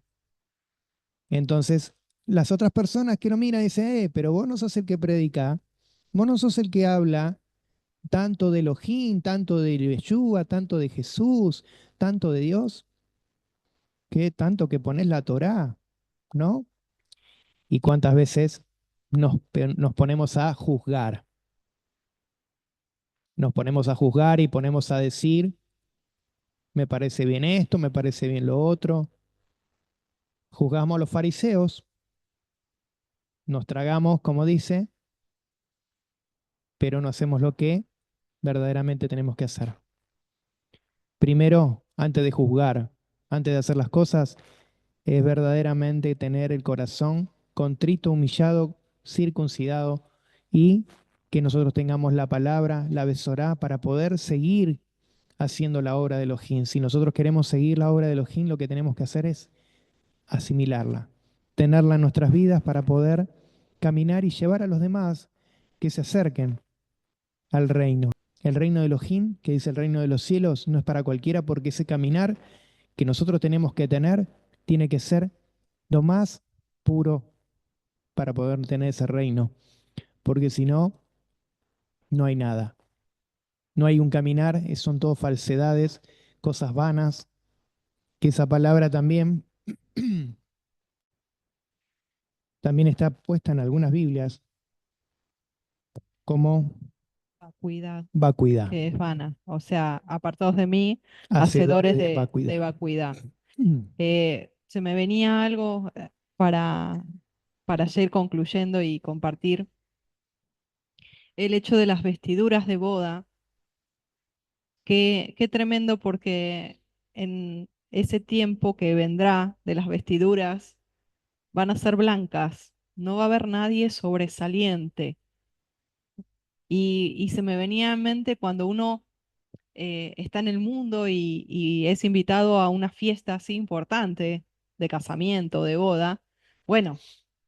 Entonces, las otras personas que lo miran dicen, pero vos no sos el que predica, vos no sos el que habla tanto de Elohim, tanto de Yeshua, tanto de Jesús, tanto de Dios, que tanto que pones la Torá, ¿no? Y cuántas veces nos ponemos a juzgar, nos ponemos a juzgar y ponemos a decir, me parece bien esto, me parece bien lo otro. Juzgamos a los fariseos, nos tragamos, como dice, pero no hacemos lo que verdaderamente tenemos que hacer. Primero, antes de juzgar, antes de hacer las cosas, es verdaderamente tener el corazón contrito, humillado, circuncidado y que nosotros tengamos la palabra, la besorá, para poder seguir haciendo la obra de Elohim. Si nosotros queremos seguir la obra de Elohim, lo que tenemos que hacer es asimilarla, tenerla en nuestras vidas para poder caminar y llevar a los demás que se acerquen al reino. El reino de Elohim, que dice el reino de los cielos, no es para cualquiera porque ese caminar que nosotros tenemos que tener tiene que ser lo más puro para poder tener ese reino, porque si no, no hay nada. No hay un caminar, son todo falsedades, cosas vanas, que esa palabra también, también está puesta en algunas Biblias como Vacuidad, vacuidad, que es vana. O sea, apartados de mí, hacedores hacedores de de vacuidad. vacuidad. Se me venía algo para, para ya ir concluyendo y compartir. El hecho de las vestiduras de boda, qué tremendo porque en ese tiempo que vendrá de las vestiduras van a ser blancas, no va a haber nadie sobresaliente. Y se me venía en mente cuando uno está en el mundo y es invitado a una fiesta así importante, de casamiento, de boda, bueno,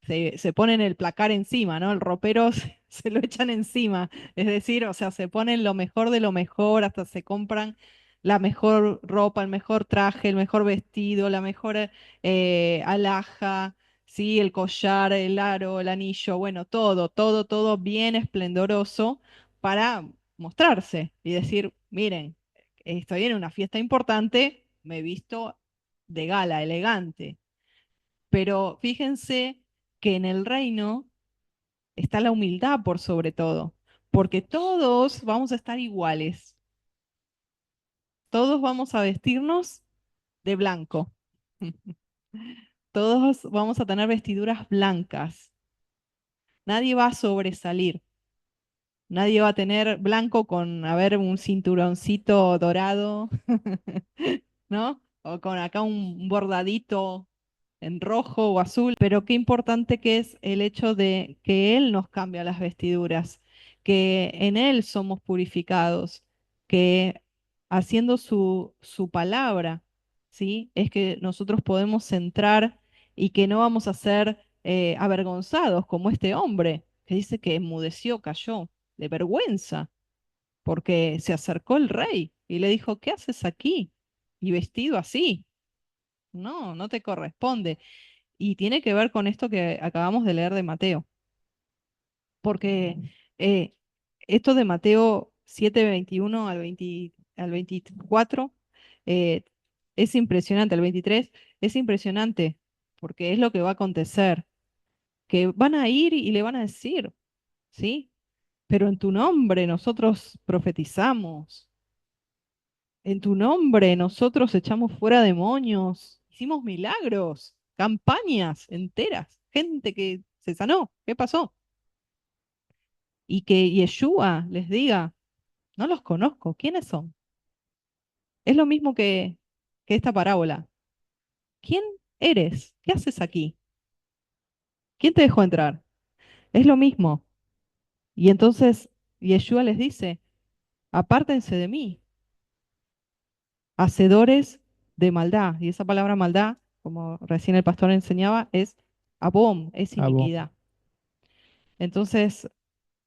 se ponen el placar encima, ¿no? El ropero se lo echan encima, es decir, o sea, se ponen lo mejor de lo mejor, hasta se compran la mejor ropa, el mejor traje, el mejor vestido, la mejor alhaja, ¿sí? El collar, el aro, el anillo, bueno, todo, todo, todo bien esplendoroso para mostrarse y decir, miren, estoy en una fiesta importante, me he visto de gala, elegante, pero fíjense que en el reino está la humildad por sobre todo, porque todos vamos a estar iguales, todos vamos a vestirnos de blanco, todos vamos a tener vestiduras blancas, nadie va a sobresalir. Nadie va a tener blanco con, a ver, un cinturoncito dorado, ¿no? O con acá un bordadito en rojo o azul, pero qué importante que es el hecho de que Él nos cambia las vestiduras, que en Él somos purificados, que haciendo su palabra, ¿sí? Es que nosotros podemos entrar y que no vamos a ser avergonzados como este hombre que dice que enmudeció, cayó de vergüenza, porque se acercó el rey y le dijo, ¿qué haces aquí? Y vestido así. No, no te corresponde. Y tiene que ver con esto que acabamos de leer de Mateo, porque eh, esto de Mateo 7:21 al 24 eh, es impresionante, al 23 es impresionante, porque es lo que va a acontecer, que van a ir y le van a decir, ¿sí? Pero en tu nombre nosotros profetizamos, en tu nombre nosotros echamos fuera demonios, hicimos milagros, campañas enteras, gente que se sanó. ¿Qué pasó? Y que Yeshua les diga, no los conozco, ¿quiénes son? Es lo mismo que esta parábola. ¿Quién eres? ¿Qué haces aquí? ¿Quién te dejó entrar? Es lo mismo. Y entonces Yeshua les dice, apártense de mí, hacedores de maldad. Y esa palabra maldad, como recién el pastor enseñaba, es abom, es Abo. iniquidad. Entonces,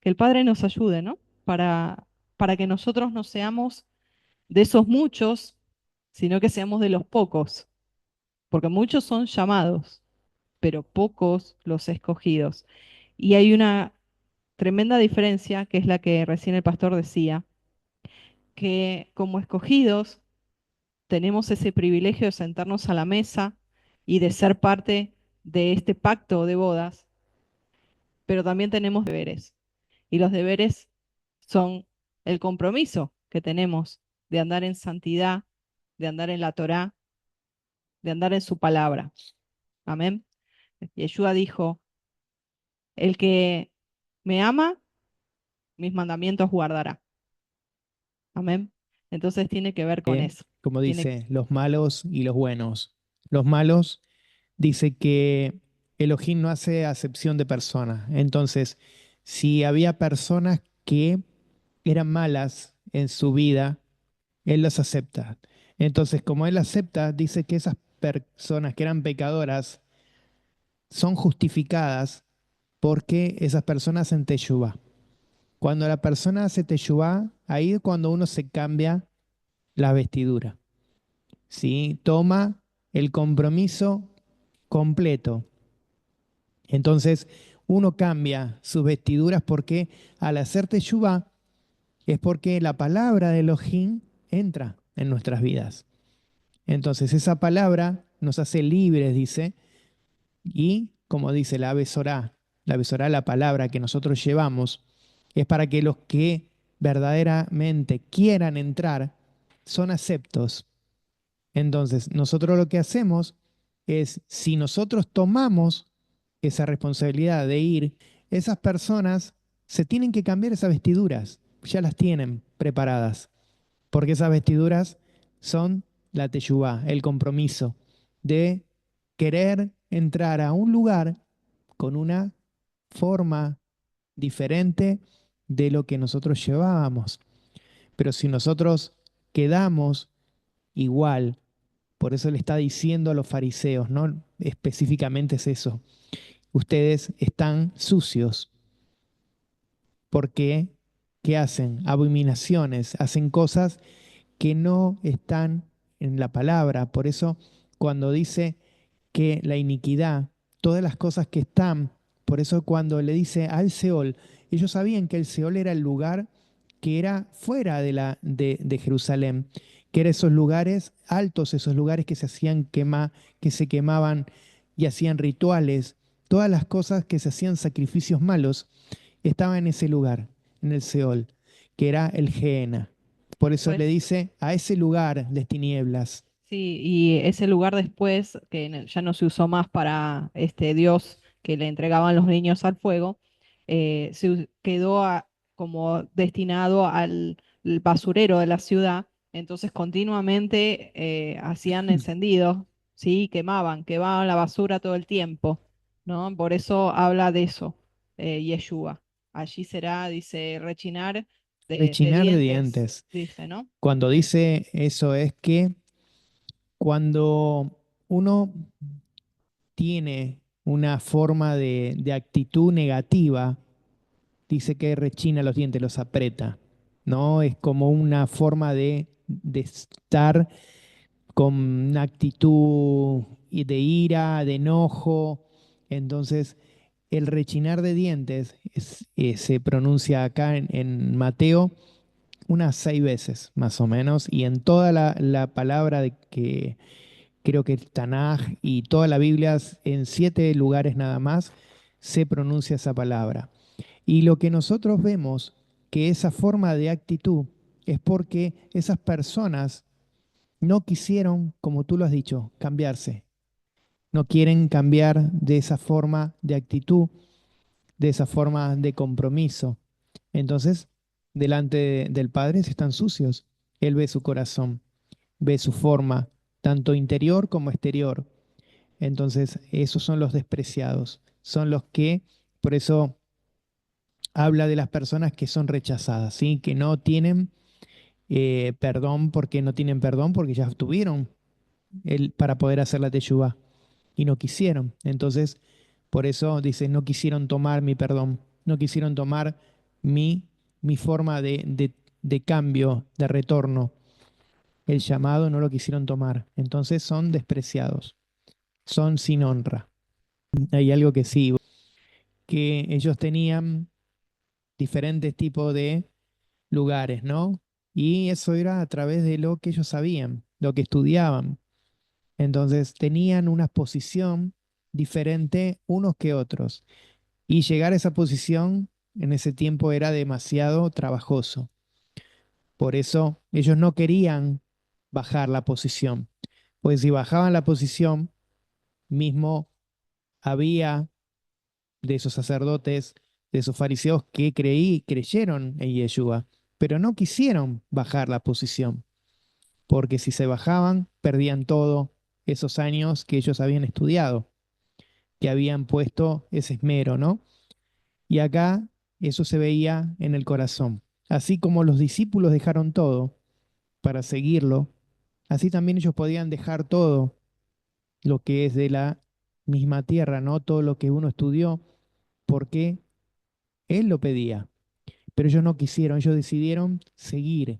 que el Padre nos ayude, ¿no? Para que nosotros no seamos de esos muchos, sino que seamos de los pocos, porque muchos son llamados, pero pocos los escogidos. Y hay una tremenda diferencia, que es la que recién el pastor decía, que como escogidos tenemos ese privilegio de sentarnos a la mesa y de ser parte de este pacto de bodas, pero también tenemos deberes. Y los deberes son el compromiso que tenemos de andar en santidad, de andar en la Torá, de andar en su palabra. Amén. Yeshua dijo, el que me ama, mis mandamientos guardará. Amén. Entonces tiene que ver con eso. Como Tiene, dice, los malos y los buenos. Los malos dice que Elohim no hace acepción de personas. Entonces, si había personas que eran malas en su vida, Él las acepta. Entonces, como Él acepta, dice que esas personas que eran pecadoras son justificadas porque esas personas hacen teshuvá. Cuando la persona hace teshuvá, ahí es cuando uno se cambia la vestidura. ¿Sí? Toma el compromiso completo. Entonces, uno cambia sus vestiduras porque al hacer teshuvá es porque la palabra de Elohim entra en nuestras vidas. Entonces, esa palabra nos hace libres, dice, y como dice la besorá, la palabra que nosotros llevamos, es para que los que verdaderamente quieran entrar son aceptos. Entonces, nosotros lo que hacemos es, si nosotros tomamos esa responsabilidad de ir, esas personas se tienen que cambiar esas vestiduras, ya las tienen preparadas, porque esas vestiduras son la teshuvá, el compromiso de querer entrar a un lugar con una forma diferente de lo que nosotros llevábamos. Pero si nosotros quedamos igual, por eso le está diciendo a los fariseos, ¿no? Específicamente es eso. Ustedes están sucios porque, ¿qué hacen? Abominaciones, hacen cosas que no están en la palabra. Por eso, cuando dice que la iniquidad, todas las cosas que están, por eso cuando le dice al Seol, ellos sabían que el Seol era el lugar que era fuera de Jerusalén, que eran esos lugares altos, esos lugares que se hacían que se quemaban y hacían rituales, todas las cosas que se hacían sacrificios malos, estaban en ese lugar, en el Seol, que era el Gehenna. Por eso le Pues dice a ese lugar de tinieblas. sí, y ese lugar después, que ya no se usó más para este Dios que le entregaban los niños al fuego, quedó como destinado al el basurero de la ciudad. Entonces continuamente hacían encendidos, sí, quemaban la basura todo el tiempo, ¿no? Por eso habla de eso, Yeshua. Allí será, dice, rechinar de Rechinar de dientes, dientes. dice, ¿no? Cuando dice eso es que cuando uno tiene una forma de actitud negativa, dice que rechina los dientes, los aprieta, ¿no? Es como una forma de estar con una actitud de ira, de enojo. Entonces, el rechinar de dientes se pronuncia acá en Mateo unas 6 veces, más o menos, y en toda la palabra de que creo que el Tanaj y toda la Biblia, en 7 lugares nada más, se pronuncia esa palabra. Y lo que nosotros vemos, que esa forma de actitud, es porque esas personas no quisieron, como tú lo has dicho, cambiarse. No quieren cambiar de esa forma de actitud, de esa forma de compromiso. Entonces, delante del Padre se están sucios. Él ve su corazón, ve su forma, tanto interior como exterior. Entonces, esos son los despreciados. Son los que, por eso habla de las personas que son rechazadas, ¿sí? Que no tienen perdón porque no tienen perdón porque ya tuvieron para poder hacer la teshuvá y no quisieron. Entonces, por eso dice, no quisieron tomar mi perdón, no quisieron tomar mi, mi forma de cambio, de retorno. El llamado no lo quisieron tomar. Entonces son despreciados, son sin honra. Hay algo que sí, que ellos tenían diferentes tipos de lugares, ¿no? Y eso era a través de lo que ellos sabían, lo que estudiaban. Entonces tenían una posición diferente unos que otros. Y llegar a esa posición en ese tiempo era demasiado trabajoso. Por eso ellos no querían bajar la posición. Pues si bajaban la posición, mismo había de esos sacerdotes, de esos fariseos que creyeron en Yeshua, pero no quisieron bajar la posición, porque si se bajaban, perdían todo esos años que ellos habían estudiado, que habían puesto ese esmero, ¿no? Y acá eso se veía en el corazón. Así como los discípulos dejaron todo para seguirlo, así también ellos podían dejar todo lo que es de la misma tierra, ¿no? Todo lo que uno estudió, porque él lo pedía. Pero ellos no quisieron, ellos decidieron seguir,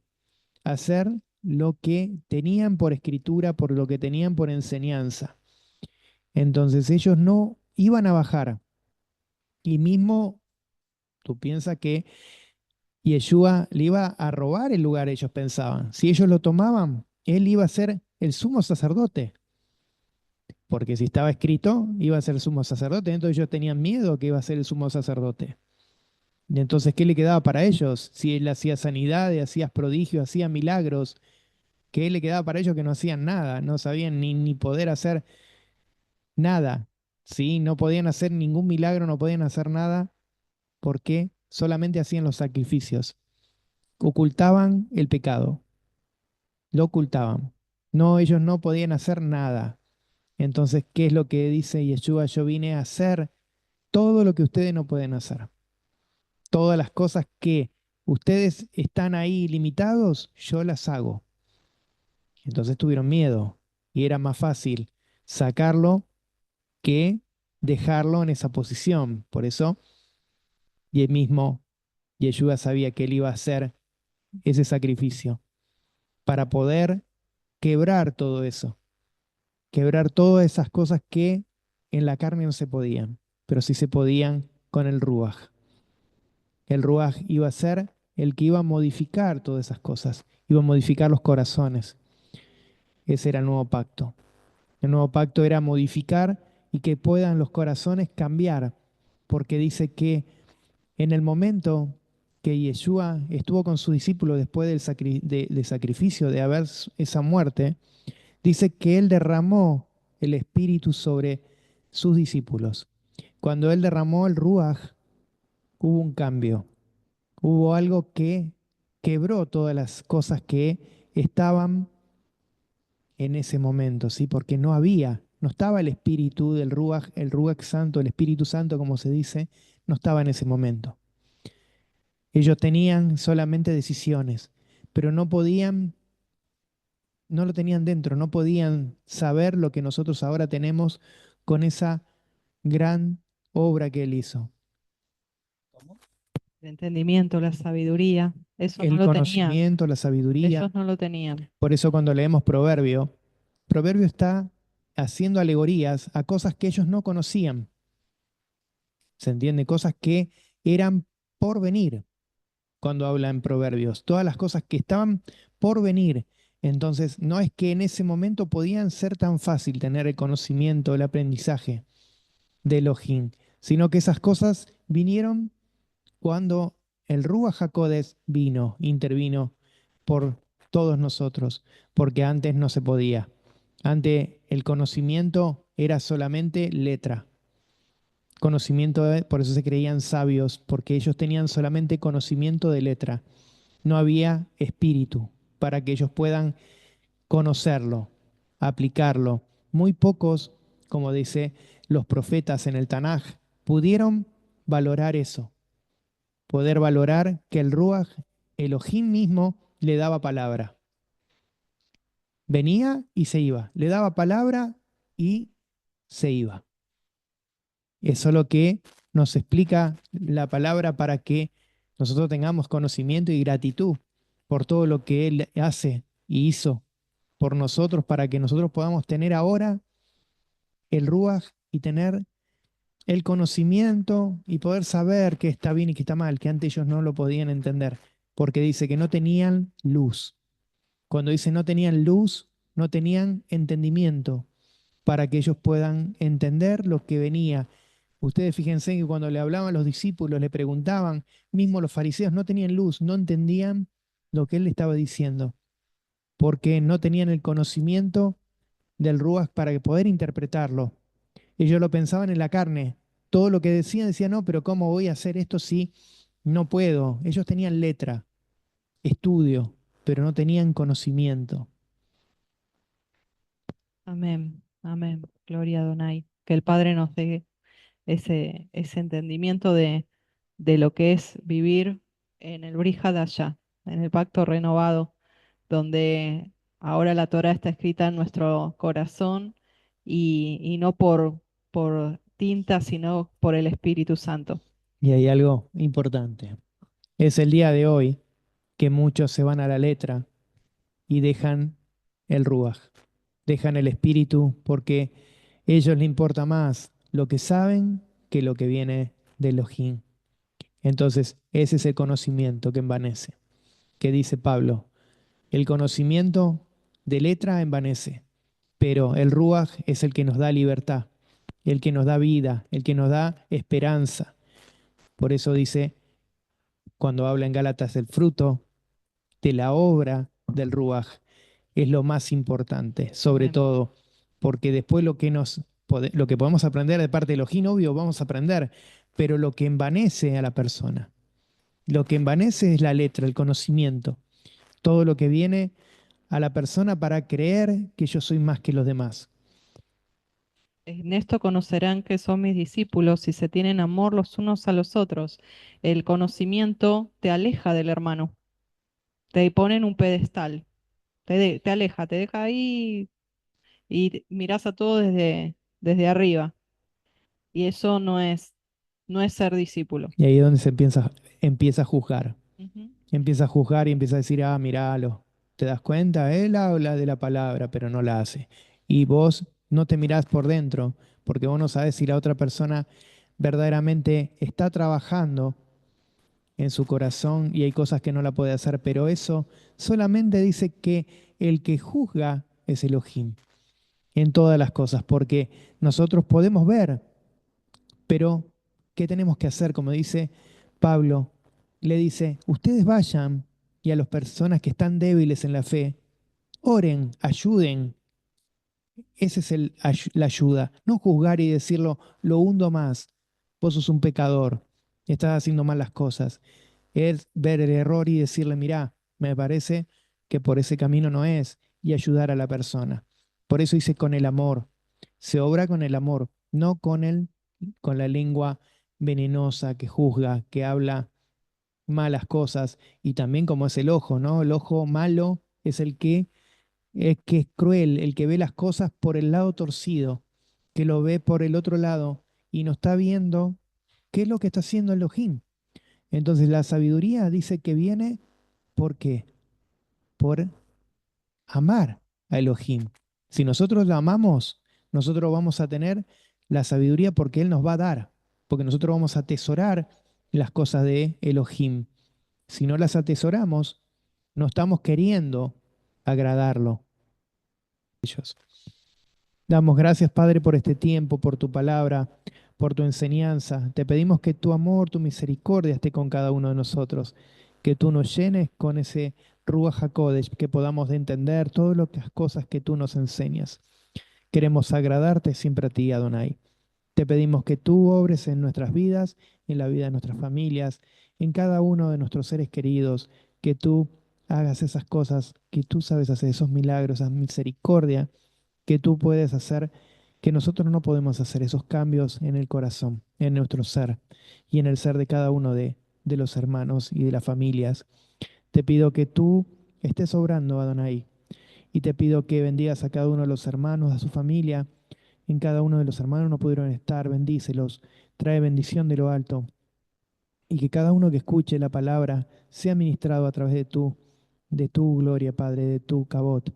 hacer lo que tenían por escritura, por lo que tenían por enseñanza. Entonces ellos no iban a bajar. Y mismo tú piensas que Yeshua le iba a robar el lugar, ellos pensaban. Si ellos lo tomaban, él iba a ser el sumo sacerdote. Porque si estaba escrito, iba a ser el sumo sacerdote. Entonces ellos tenían miedo que iba a ser el sumo sacerdote. Y entonces, ¿qué le quedaba para ellos? Si él hacía sanidades, hacía prodigios, hacía milagros, ¿qué le quedaba para ellos que no hacían nada? No sabían ni poder hacer nada. ¿Sí? No podían hacer ningún milagro, no podían hacer nada porque solamente hacían los sacrificios. Ocultaban el pecado, lo ocultaban. No, ellos no podían hacer nada. Entonces, ¿qué es lo que dice Yeshua? Yo vine a hacer todo lo que ustedes no pueden hacer. Todas las cosas que ustedes están ahí limitados, yo las hago. Entonces tuvieron miedo y era más fácil sacarlo que dejarlo en esa posición. Por eso, y él mismo, Yeshua sabía que él iba a hacer ese sacrificio para poder quebrar todo eso, quebrar todas esas cosas que en la carne no se podían, pero sí se podían con el Ruaj. El Ruaj iba a ser el que iba a modificar todas esas cosas, iba a modificar los corazones. Ese era el nuevo pacto. El nuevo pacto era modificar y que puedan los corazones cambiar, porque dice que en el momento que Yeshua estuvo con sus discípulos después del sacrificio, de haber esa muerte, dice que él derramó el Espíritu sobre sus discípulos. Cuando él derramó el Ruaj, hubo un cambio, hubo algo que quebró todas las cosas que estaban en ese momento, ¿sí? Porque no estaba el espíritu del Ruach, el Ruach Santo, el Espíritu Santo, como se dice, no estaba en ese momento. Ellos tenían solamente decisiones, pero no lo tenían dentro, no podían saber lo que nosotros ahora tenemos con esa gran obra que él hizo. El entendimiento, la sabiduría, eso no El lo tenían. conocimiento, la sabiduría. Ellos no lo tenían. Por eso cuando leemos Proverbio, Proverbio está haciendo alegorías a cosas que ellos no conocían. ¿Se entiende? Cosas que eran por venir cuando habla en Proverbios. Todas las cosas que estaban por venir. Entonces, no es que en ese momento podían ser tan fácil tener el conocimiento, el aprendizaje de Elohim, sino que esas cosas vinieron cuando el Ruach HaKodes vino, intervino por todos nosotros, porque antes no se podía. Antes el conocimiento era solamente letra. Conocimiento, por eso se creían sabios, porque ellos tenían solamente conocimiento de letra. No había espíritu para que ellos puedan conocerlo, aplicarlo. Muy pocos, como dice los profetas en el Tanaj, pudieron valorar eso, poder valorar que el Ruach, Elohim mismo, le daba palabra. Venía y se iba, le daba palabra y se iba. Eso es lo que nos explica la palabra para que nosotros tengamos conocimiento y gratitud por todo lo que Él hace y hizo por nosotros para que nosotros podamos tener ahora el Ruach y tener el conocimiento y poder saber qué está bien y qué está mal, que antes ellos no lo podían entender, porque dice que no tenían luz. Cuando dice no tenían luz, no tenían entendimiento para que ellos puedan entender lo que venía. Ustedes fíjense que cuando le hablaban los discípulos, le preguntaban, mismo los fariseos no tenían luz, no entendían lo que él le estaba diciendo, porque no tenían el conocimiento del Ruach para poder interpretarlo. Ellos lo pensaban en la carne. Todo lo que decían, no, pero ¿cómo voy a hacer esto si no puedo? Ellos tenían letra, estudio, pero no tenían conocimiento. Amén, amén. Gloria a Donai. Que el Padre nos dé ese entendimiento de lo que es vivir en el Brit Hadashah, en el pacto renovado, donde ahora la Torah está escrita en nuestro corazón y no por tinta, sino por el Espíritu Santo. Y hay algo importante. Es el día de hoy que muchos se van a la letra y dejan el Ruach, dejan el espíritu porque a ellos les importa más lo que saben que lo que viene de Elohim. Entonces, ese es el conocimiento que envanece, que dice Pablo. El conocimiento de letra envanece, pero el Ruach es el que nos da libertad, el que nos da vida, el que nos da esperanza. Por eso dice, cuando habla en Gálatas, el fruto de la obra del Ruach es lo más importante, sobre Amén. todo, porque después lo que podemos aprender de parte de Elohim, obvio, vamos a aprender, pero lo que envanece a la persona, lo que envanece es la letra, el conocimiento, todo lo que viene a la persona para creer que yo soy más que los demás. En esto conocerán que son mis discípulos si se tienen amor los unos a los otros. El conocimiento te aleja del hermano, te pone en un pedestal, te aleja, te deja ahí y mirás a todo desde arriba. Y eso no es ser discípulo. Y ahí es donde empieza a juzgar. Ujú. Empieza a juzgar y empieza a decir, ah, míralo. ¿Te das cuenta? Él habla de la palabra, pero no la hace. Y vos no te mirás por dentro, porque vos no sabés si la otra persona verdaderamente está trabajando en su corazón y hay cosas que no la puede hacer, pero eso solamente dice que el que juzga es Elohim en todas las cosas, porque nosotros podemos ver, pero ¿qué tenemos que hacer? Como dice Pablo, le dice, ustedes vayan y a las personas que están débiles en la fe, oren, ayuden. Esa es la ayuda, no juzgar y decirlo, lo hundo más, vos sos un pecador, estás haciendo mal las cosas. Es ver el error y decirle, mirá, me parece que por ese camino no es, y ayudar a la persona. Por eso dice con el amor. Se obra con el amor, no con la lengua venenosa que juzga, que habla malas cosas, y también como es el ojo, ¿no? El ojo malo es el que es cruel, el que ve las cosas por el lado torcido, que lo ve por el otro lado y no está viendo qué es lo que está haciendo Elohim. Entonces la sabiduría dice que viene ¿por qué? Por amar a Elohim. Si nosotros lo amamos, nosotros vamos a tener la sabiduría porque Él nos va a dar, porque nosotros vamos a atesorar las cosas de Elohim. Si no las atesoramos, no estamos queriendo agradarlo a ellos. Damos gracias, Padre, por este tiempo, por tu palabra, por tu enseñanza. Te pedimos que tu amor, tu misericordia esté con cada uno de nosotros, que tú nos llenes con ese Ruach HaKodesh, que podamos de entender todas las cosas que tú nos enseñas. Queremos agradarte siempre a ti, Adonai. Te pedimos que tú obres en nuestras vidas, en la vida de nuestras familias, en cada uno de nuestros seres queridos, que tú hagas esas cosas que tú sabes hacer, esos milagros, esa misericordia que tú puedes hacer, que nosotros no podemos hacer, esos cambios en el corazón, en nuestro ser y en el ser de cada uno de los hermanos y de las familias. Te pido que tú estés obrando, Adonai, y te pido que bendigas a cada uno de los hermanos, a su familia. En cada uno de los hermanos no pudieron estar, bendícelos, trae bendición de lo alto, y que cada uno que escuche la palabra sea ministrado a través de tu gloria, Padre, de tu cabot,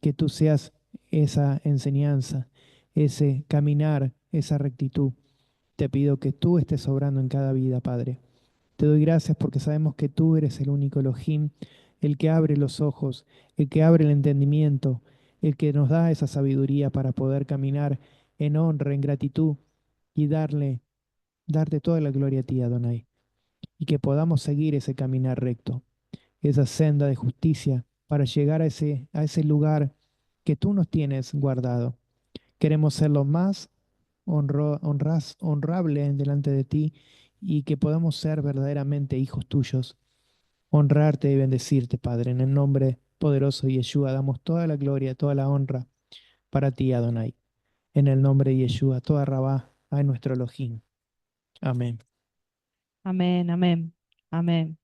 que tú seas esa enseñanza, ese caminar, esa rectitud. Te pido que tú estés obrando en cada vida, Padre. Te doy gracias porque sabemos que tú eres el único Elohim, el que abre los ojos, el que abre el entendimiento, el que nos da esa sabiduría para poder caminar en honra, en gratitud y darte toda la gloria a ti, Adonai, y que podamos seguir ese caminar recto, esa senda de justicia para llegar a ese lugar que tú nos tienes guardado. Queremos ser lo más honrable delante de ti y que podamos ser verdaderamente hijos tuyos, honrarte y bendecirte, Padre. En el nombre poderoso de Yeshua damos toda la gloria, toda la honra para ti, Adonai. En el nombre de Yeshua, toda rabá a nuestro Elohim. Amén. Amén, amén, amén.